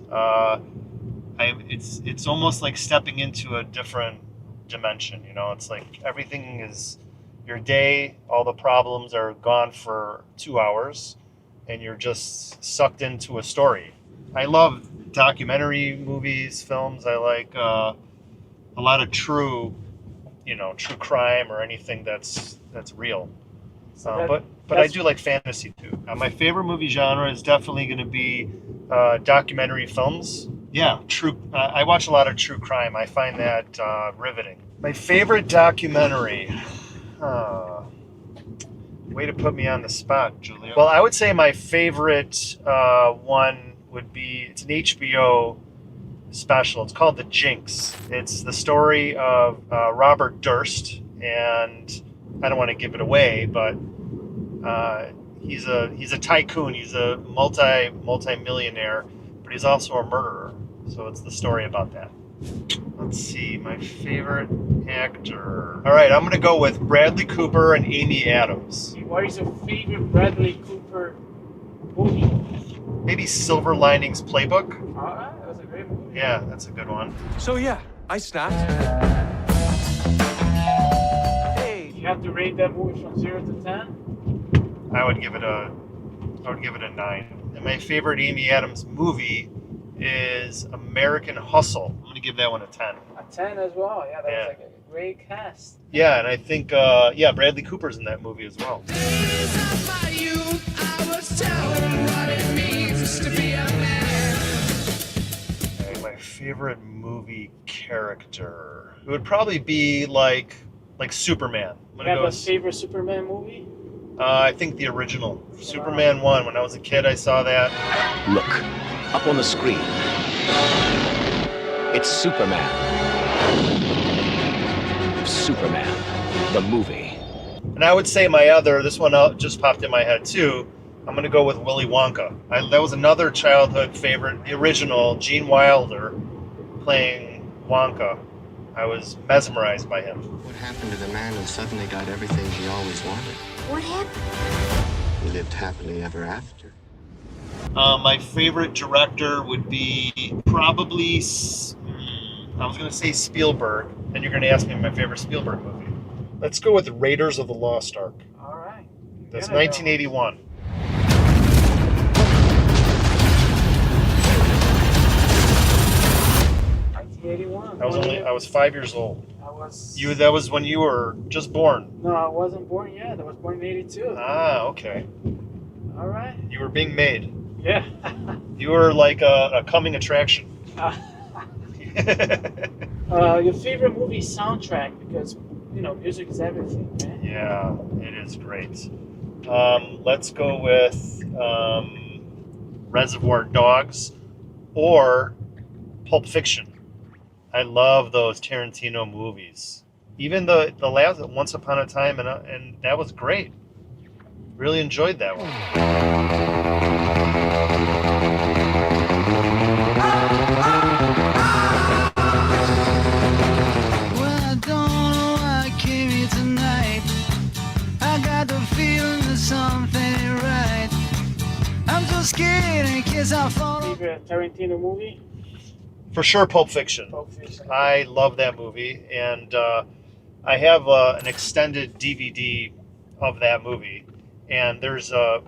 it's almost like stepping into a different dimension. You know, it's like everything is your day. All the problems are gone for 2 hours, and you're just sucked into a story. I love documentary movies, films. I like a lot of true crime or anything that's real. But I do like fantasy too. My favorite movie genre is definitely going to be documentary films. Yeah, true. I watch a lot of true crime. I find that riveting. My favorite documentary. Way to put me on the spot, Julia. Well, I would say my favorite one would be, it's an HBO special. It's called The Jinx. It's the story of Robert Durst, and I don't want to give it away, but he's a tycoon. He's a multi-millionaire, but he's also a murderer. So it's the story about that. Let's see, my favorite actor. All right, I'm going to go with Bradley Cooper and Amy Adams. What is your favorite Bradley Cooper movie? Maybe Silver Linings Playbook. All right, that was a great movie. Yeah, that's a good one. So yeah, I snapped. Hey. You have to rate that movie from 0 to 10? I would give it a 9. And my favorite Amy Adams movie is American Hustle. I'm gonna give that one a 10. A 10 as well. Yeah, that was like a great cast. Yeah, and I think Bradley Cooper's in that movie as well. Okay, my favorite movie character. It would probably be like Superman. You have a favorite Superman movie? I think the original, Superman 1. When I was a kid, I saw that. Look, up on the screen. It's Superman. Superman, the movie. And I would say this one just popped in my head too. I'm going to go with Willy Wonka. That was another childhood favorite, the original, Gene Wilder playing Wonka. I was mesmerized by him. What happened to the man who suddenly got everything he always wanted? What happened? He lived happily ever after. My favorite director would be probably, I was going to say Spielberg, and you're going to ask me my favorite Spielberg movie. Let's go with Raiders of the Lost Ark. All right. That's 1981. I was 5 years old. That was when you were just born. No, I wasn't born yet. I was born in 82. Ah, okay. All right. You were being made. Yeah. You were like a coming attraction. Your favorite movie soundtrack, because music is everything, man. Yeah, it is great. Let's go with Reservoir Dogs or Pulp Fiction. I love those Tarantino movies. Even the last Once Upon a Time, and that was great. Really enjoyed that one. Well, I don't know why I came here tonight. I got the feeling that something ain't right. I'm so scared in case I fall. Favorite Tarantino movie? For sure, Pulp Fiction. I love that movie, and I have an extended DVD of that movie, and there's a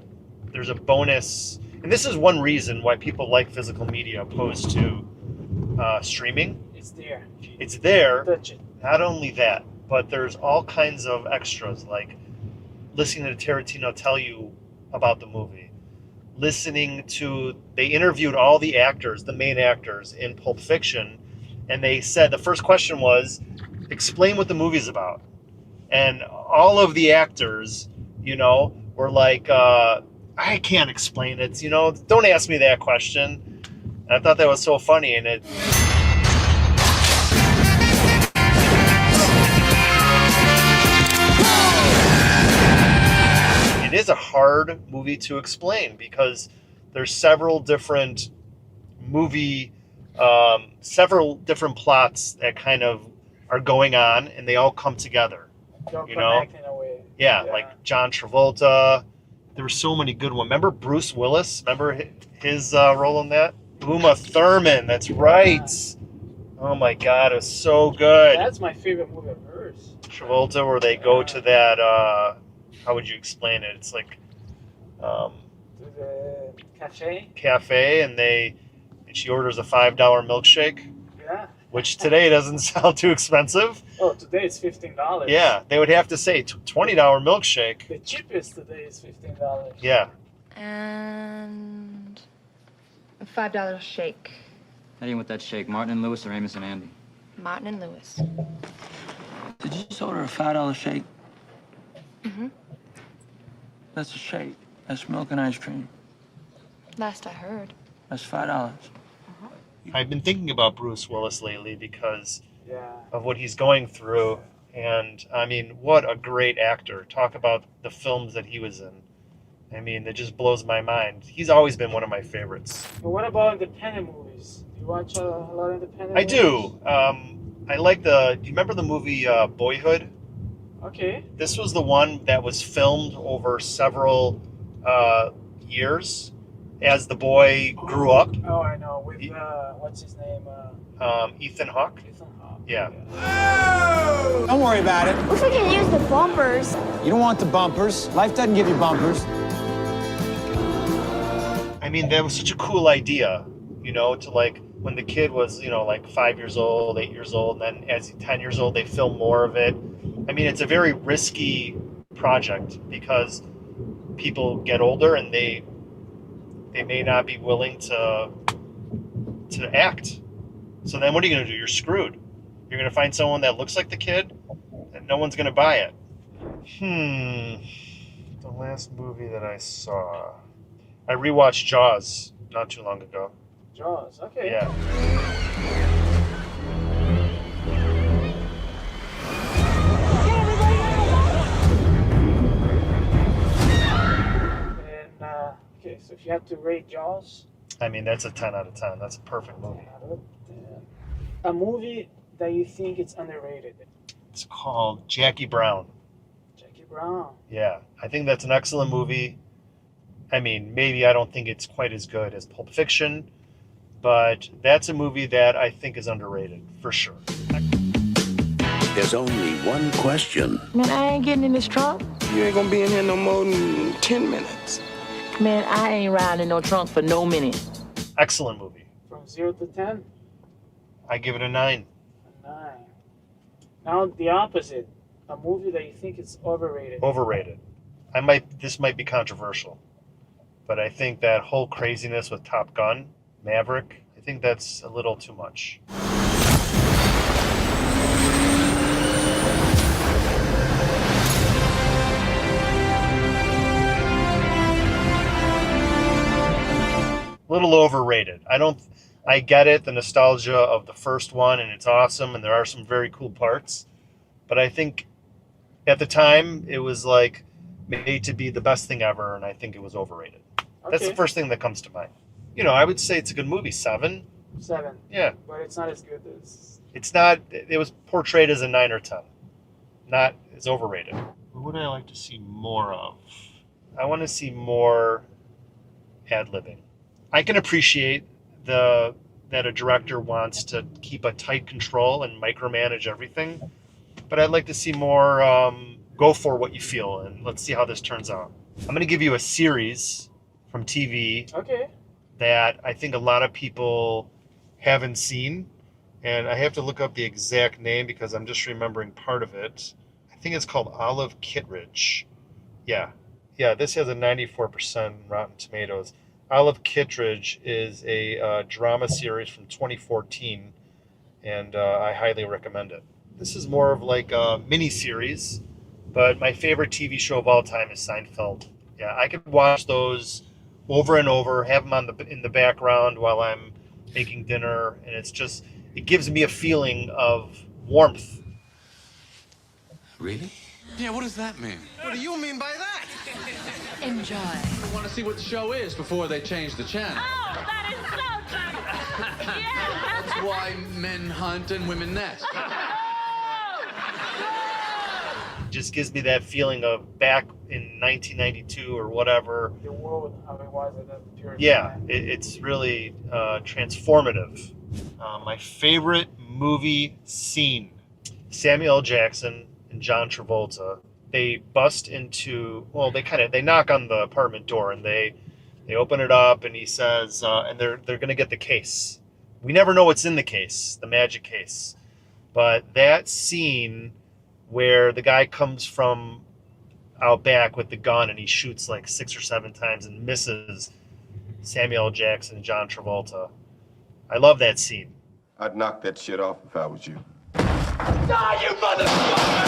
bonus, and this is one reason why people like physical media opposed to streaming. It's there. It's there. Touch it. Not only that, but there's all kinds of extras, like listening to Tarantino tell you about the movie. They interviewed all the actors, the main actors in Pulp Fiction, and they said the first question was, explain what the movie's about. And all of the actors, were like, I can't explain it, don't ask me that question. And I thought that was so funny, and it... It is a hard movie to explain because there's several different plots that kind of are going on, and they all come together. They'll You know? connect in a way. Yeah, like John Travolta. There were so many good ones. Remember Bruce Willis? Remember his role in that? Uma Thurman. That's right. Oh my God, it was so good. That's my favorite movie of hers. Travolta, where they go to that. How would you explain it? It's like To the cafe. and she orders a $5 milkshake, Yeah. which today doesn't sound too expensive. Oh, today it's $15. Yeah, they would have to say $20 milkshake. The cheapest today is $15. Yeah. And a $5 shake. How do you want that shake? Martin and Lewis or Amos and Andy? Martin and Lewis. Did you just order a $5 shake? Mm-hmm. That's a shake. That's milk and ice cream. Last I heard. That's $5. I've been thinking about Bruce Willis lately because Yeah. of what he's going through. And I mean, what a great actor. Talk about the films that he was in. I mean, it just blows my mind. He's always been one of my favorites. But what about independent movies? Do you watch a lot of independent I movies? do. I like do you remember the movie Boyhood? Okay. This was the one that was filmed over several years as the boy grew up. Oh, I know. With, what's his name? Ethan Hawke. Ethan Hawke. Yeah. Don't worry about it. Wish we could use the bumpers. You don't want the bumpers. Life doesn't give you bumpers. I mean, that was such a cool idea, you know, to like when the kid was, you know, like 5 years old, 8 years old, and then as he's 10 years old, they film more of it. I mean, it's a very risky project because people get older and they may not be willing to act. So then what are you going to do? You're screwed. You're going to find someone that looks like the kid and no one's going to buy it. The last movie that I saw, I rewatched Jaws not too long ago. Jaws. Okay. Yeah. And okay, so if you had to rate Jaws, I mean, that's a 10 out of 10. That's a perfect movie. a movie that you think it's underrated. It's called Jackie Brown. Jackie Brown. Yeah, I think that's an excellent movie. I mean, maybe I don't think it's quite as good as Pulp Fiction, but that's a movie that I think is underrated, for sure. There's only one question. Man, I ain't getting in this trunk. You ain't gonna be in here no more than 10 minutes. Man, I ain't riding in no trunk for no minute. Excellent movie. From 0 to 10? I give it a 9. A 9. Now the opposite. A movie that you think is overrated. Overrated. This might be controversial, but I think that whole craziness with Top Gun, Maverick, I think that's a little too much. A little overrated. I get it, the nostalgia of the first one, and it's awesome, and there are some very cool parts, but I think at the time it was like made to be the best thing ever, and I think it was overrated. That's the first thing that comes to mind. You know, I would say it's a good movie. 7. 7. Yeah. But it's not as good as... It's not, it was portrayed as a 9 or 10. Not as overrated. What would I like to see more of? I want to see more ad-libbing. I can appreciate that a director wants to keep a tight control and micromanage everything, but I'd like to see more go for what you feel, and let's see how this turns out. I'm going to give you a series from TV that I think a lot of people haven't seen, and I have to look up the exact name because I'm just remembering part of it. I think it's called Olive Kittredge. Yeah, this has a 94% Rotten Tomatoes. Olive Kittredge is a drama series from 2014, and I highly recommend it. This is more of like a mini-series, but my favorite TV show of all time is Seinfeld. Yeah, I could watch those over and over, have them in the background while I'm making dinner, and it gives me a feeling of warmth. Really? Yeah, what does that mean? What do you mean by that? Enjoy. I want to see what the show is before they change the channel. Oh, that is so true. Yeah. That's why men hunt and women nest. just gives me that feeling of back in 1992 or whatever. The world, how it was at that period. Yeah, it's really transformative. My favorite movie scene: Samuel L. Jackson and John Travolta. They bust into, well, they knock on the apartment door, and they open it up, and he says, and they're gonna get the case. We never know what's in the case, the magic case. But that scene where the guy comes from out back with the gun and he shoots like 6 or 7 times and misses Samuel L. Jackson and John Travolta. I love that scene. I'd knock that shit off if I was you. Die, you motherfucker!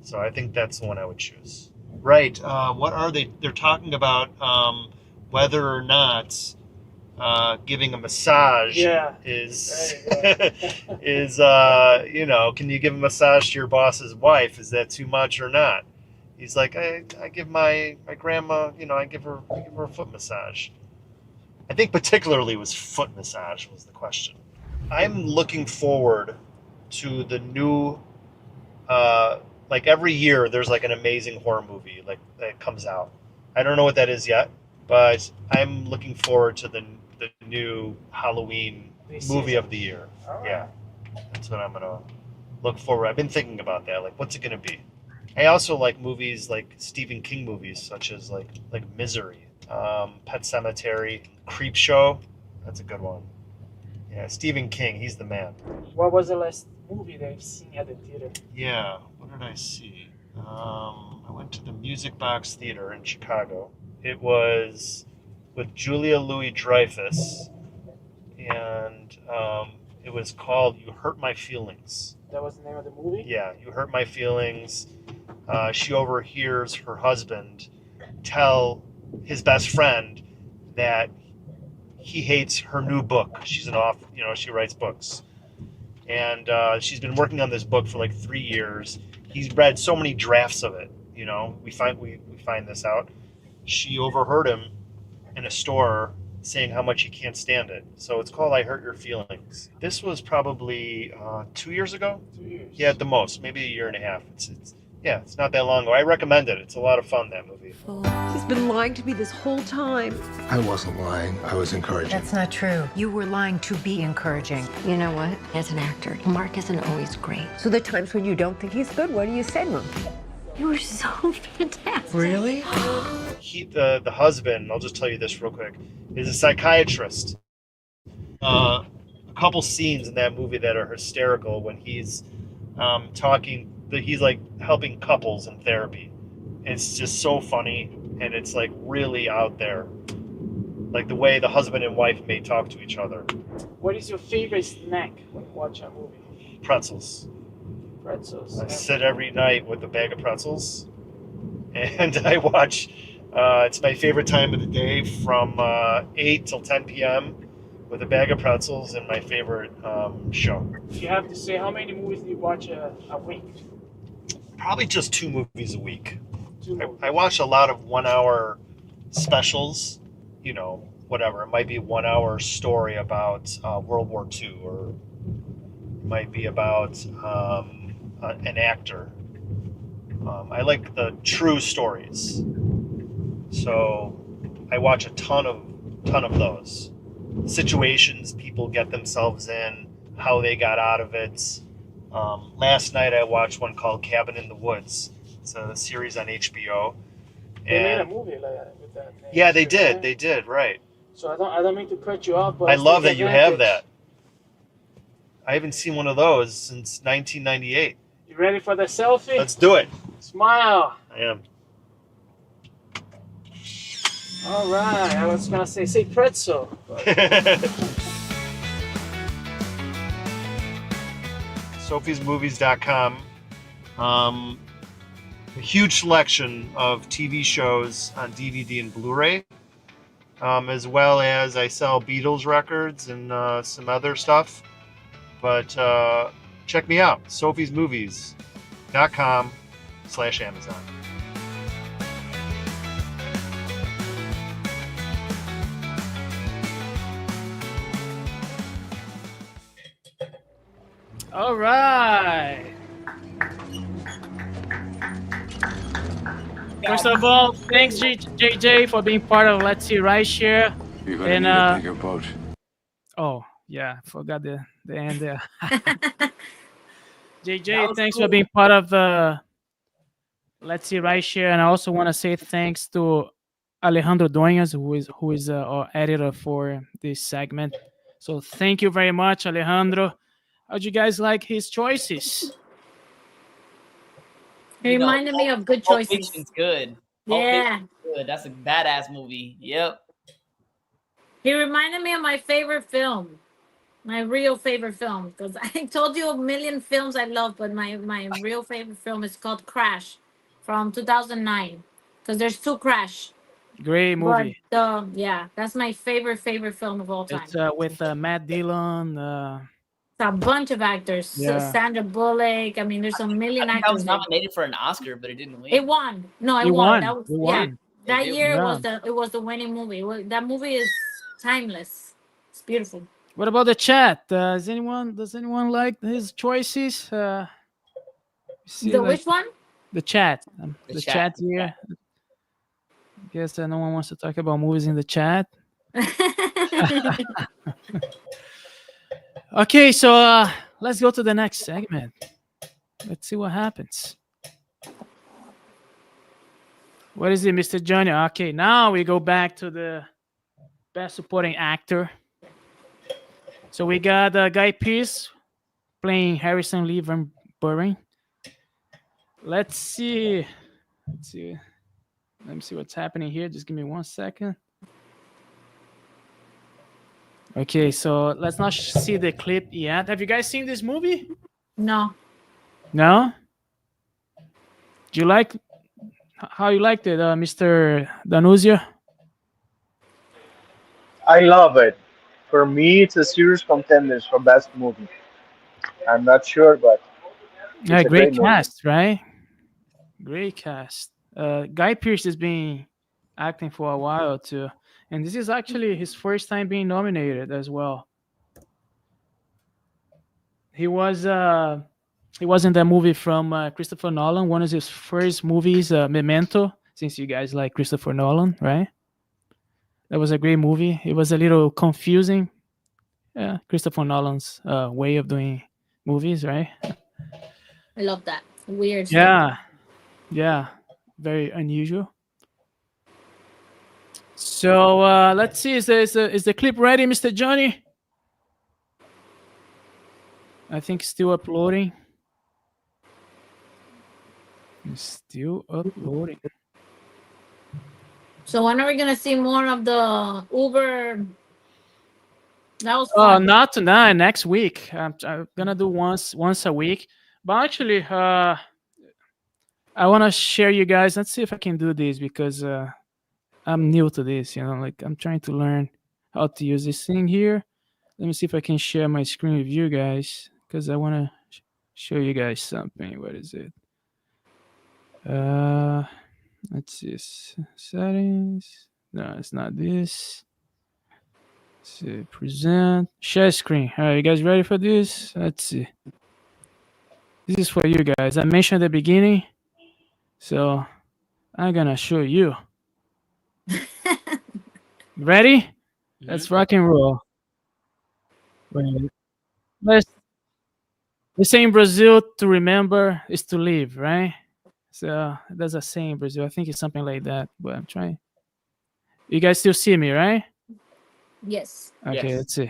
So I think that's the one I would choose. Right. What are they? They're talking about whether or not giving a massage is is can you give a massage to your boss's wife? Is that too much or not? He's like, I give my grandma, I give her a foot massage. I think particularly was foot massage was the question. I'm looking forward to the new. Like every year, there's like an amazing horror movie like that comes out. I don't know what that is yet, but I'm looking forward to the new Halloween movie of the year. Yeah, that's what I'm gonna look forward. I've been thinking about that. Like, what's it gonna be? I also like movies like Stephen King movies, such as like Misery, Pet Sematary, Creepshow. That's a good one. Yeah, Stephen King, he's the man. What was the last movie that you've seen at the theater? Yeah, what did I see? I went to the Music Box Theater in Chicago. It was with Julia Louis-Dreyfus, and it was called You Hurt My Feelings. That was the name of the movie? Yeah, You Hurt My Feelings. She overhears her husband tell his best friend that he hates her new book. She's she writes books. And she's been working on this book for like 3 years. He's read so many drafts of it. We find this out. She overheard him in a store saying how much he can't stand it. So it's called I Hurt Your Feelings. This was probably 2 years ago. 2 years. Yeah, at the most, maybe a year and a half. It's not that long ago. I recommend it. It's a lot of fun, that movie. He's been lying to me this whole time. I wasn't lying. I was encouraging. That's not true. You were lying to be encouraging. You know what? As an actor, Mark isn't always great. So the times when you don't think he's good, what do you say to him? You were so fantastic. Really? The husband, I'll just tell you this real quick, is a psychiatrist. A couple scenes in that movie that are hysterical when he's talking. He's like helping couples in therapy. It's just so funny, and it's like really out there, like the way the husband and wife may talk to each other. What is your favorite snack when you watch a movie? Pretzels. Pretzels. I sit every night with a bag of pretzels, and I watch. It's my favorite time of the day from 8 till 10 p.m. with a bag of pretzels and my favorite show. If you have to say, how many movies do you watch a week? Probably just 2 movies a week. I watch a lot of 1 hour specials, whatever. It might be a 1 hour story about World War II, or it might be about an actor. I like the true stories. So I watch a ton of those. Situations people get themselves in, how they got out of it. Last night I watched one called Cabin in the Woods. It's a series on HBO. They made a movie like that with that name. Yeah, they did. They did, right. So I don't mean to cut you off, but I love that you have that. I haven't seen one of those since 1998. You ready for the selfie? Let's do it. Smile. I am. All right. I was gonna say pretzel. SophiesMovies.com. A huge selection of TV shows on DVD and Blu-ray, as well as I sell Beatles records and some other stuff. But check me out, SophiesMovies.com. YouTube.com/Amazon. All right. First of all, thanks JJ for being part of Let's See Right Share. You're gonna need a bigger boat. Oh yeah, forgot the end there. That JJ, was thanks cool. for being part of Let's See Right Share, and I also want to say thanks to Alejandro Dueñas, who is our editor for this segment. So thank you very much, Alejandro. How'd you guys like his choices? It reminded me of good Pulp choices. Fiction's good. Yeah. Good. That's a badass movie. Yep. He reminded me of my favorite film. My real favorite film. Because I told you a million films I love, but my real favorite film is called Crash from 2009. Because there's two Crash. Great movie. But that's my favorite film of all time. It's with Matt Dillon. It's a bunch of actors. Yeah. Sandra Bullock. I mean, there's a million I think that was actors. nominated for an Oscar, but it didn't win. It won. No, it It won. won. That was It won. That did year win. it was the winning movie. That movie is timeless. It's beautiful. What about the chat? Does anyone like his choices? Which one? The chat. The chat chat. here. I guess no one wants to talk about movies in the chat. Okay, so let's go to the next segment. Let's see what happens. What is it, Mr. Johnny? Okay, now we go back to the best supporting actor. So we got Guy Pearce playing Harrison Lee Van Buren. Let's see. Let me see what's happening here. Just give me 1 second. Okay, so let's not see the clip yet. Have you guys seen this movie? No. No? Do you like how you liked it, Mr. Danuzio? I love it. For me, it's a serious contender for best movie. I'm not sure, but it's Yeah, a great movie. cast, right? Great cast. Guy Pearce has been acting for a while too, and this is actually his first time being nominated as well. He was in that movie from Christopher Nolan, one of his first movies, Memento. Since you guys like Christopher Nolan, right? That was a great movie. It was a little confusing. Yeah, Christopher Nolan's way of doing movies, right? I love that. Weird stuff. Yeah, yeah, very unusual. So let's see. Is the clip ready, Mr. Johnny? I think still uploading. It's still uploading. So when are we gonna see more of the Uber? That was Oh, fun. not tonight. Next week. I'm gonna do once a week. But actually, I want to share you guys. Let's see if I can do this because I'm new to this. Like I'm trying to learn how to use this thing here. Let me see if I can share my screen with you guys because I want to show you guys something. What is it? Let's see. Settings. No, it's not this. Let's see. Present. Share screen. All right, you guys ready for this? Let's see. This is for you guys. I mentioned at the beginning, so I'm gonna show you. Ready? Let's rock and roll. Wait. They say in Brazil to remember is to live, right? So there's a saying in Brazil. I think it's something like that, but I'm trying. You guys still see me, right? Yes. Okay, Yes. let's see.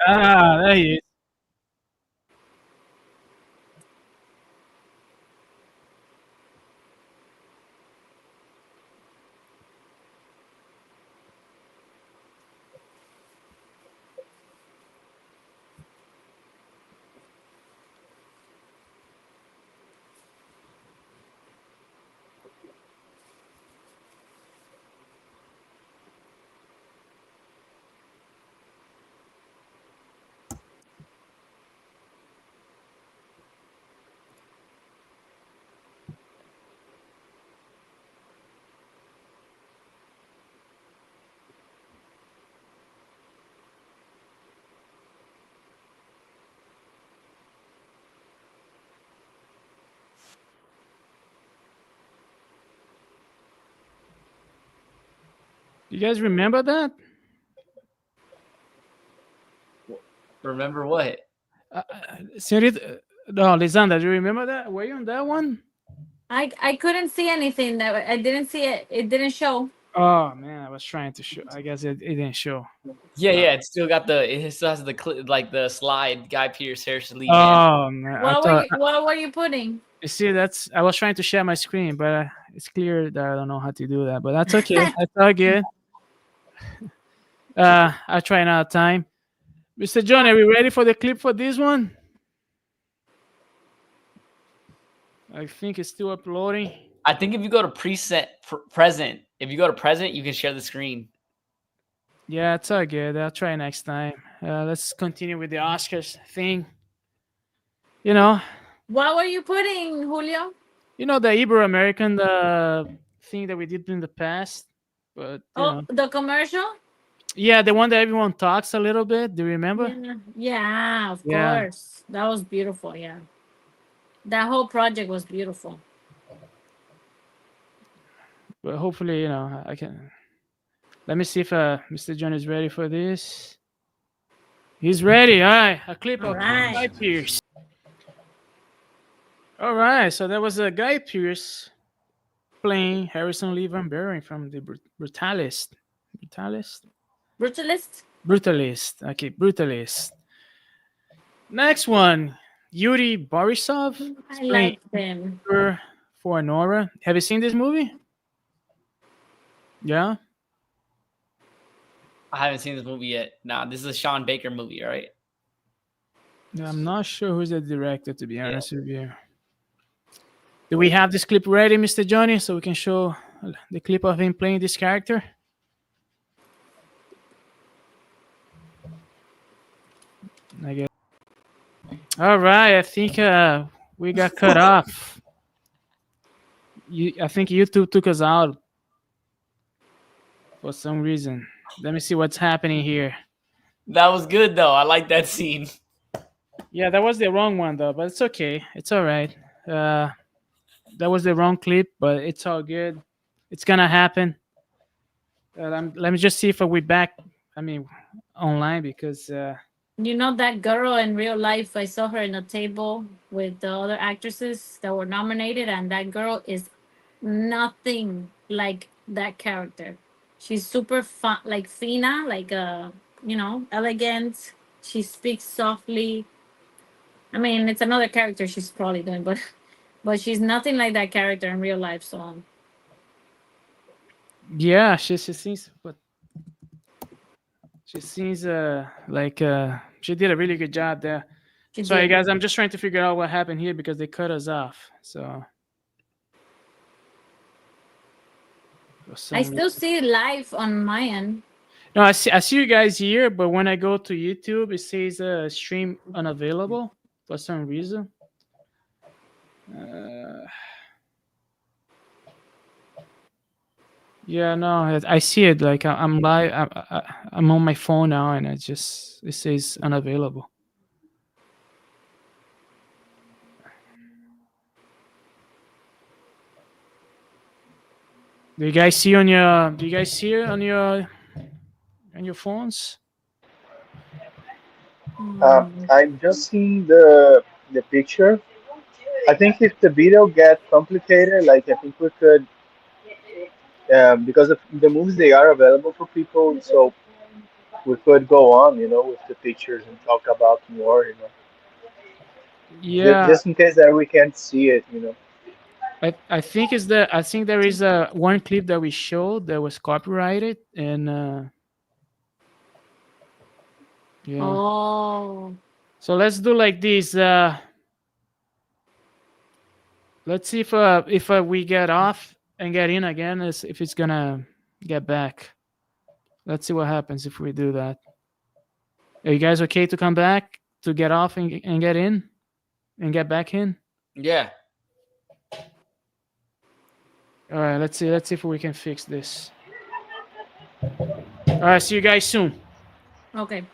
Ah, there he is. You guys remember that? Remember what? Señorita, no, Lisandra, do you remember that? Were you on that one? I couldn't see anything. That I didn't see it. It didn't show. Oh man, I was trying to show. I guess it didn't show. Yeah, it still has the slide. Guy Pearce, Harrison Lee. Oh man, What were you putting? You see, I was trying to share my screen, but it's clear that I don't know how to do that. But that's okay. That's all good. I'll try another time. Mr. John, are we ready for the clip for this one? I think it's still uploading. I think if you go to present, you can share the screen. Yeah, it's all good. I'll try next time. Let's continue with the Oscars thing. You know. What were you putting, Julio? You know, the Ibero-American thing that we did in the past. But the commercial? Yeah, the one that everyone talks a little bit. Do you remember? Yeah, of course. That was beautiful, yeah. That whole project was beautiful. But hopefully, I can. Let me see if Mr. John is ready for this. He's ready. All right, a clip of Guy Pearce. All right, so that was Guy Pearce playing Harrison Lee Van Buren from the Brutalist. Brutalist. Okay, Brutalist. Next one, Yuri Borisov. I like him. For Nora. Have you seen this movie? Yeah. I haven't seen this movie yet. Nah, this is a Sean Baker movie, right? I'm not sure who's the director, to be honest with you. Do we have this clip ready, Mr. Johnny, so we can show the clip of him playing this character? I guess. All right, I think we got cut off. I think YouTube took us out for some reason. Let me see what's happening here. That was good, though. I like that scene. Yeah, that was the wrong one, though, but it's okay. It's all right. That was the wrong clip, but it's all good. It's going to happen. Let me just see if we're back, online, because... You know that girl in real life, I saw her in a table with the other actresses that were nominated, and that girl is nothing like that character. She's super fun, like fina, like elegant. She speaks softly. It's another character she's probably doing, but she's nothing like that character in real life. So yeah, she seems, but she seems like she did a really good job there. Sorry, guys, I'm just trying to figure out what happened here because they cut us off. So I still see it live on my end. No, I see you guys here, but when I go to YouTube, it says stream unavailable for some reason. Yeah, no, I see it. Like I'm live. I'm on my phone now, and it says unavailable. Do you guys see on your? Do you guys see it on your phones? I'm just seeing the picture. I think if the video get complicated, like I think we could, because of the movies they are available for people, so we could go on, with the pictures and talk about more, Yeah. Just in case that we can't see it, I think there is one clip that we showed that was copyrighted, and yeah. Oh. So let's do like this. Let's see if we get off and get in again, if it's gonna get back. Let's see what happens if we do that. Are you guys okay to come back, to get off and get in and get back in? Yeah. All right, let's see if we can fix this. All right, see you guys soon. Okay.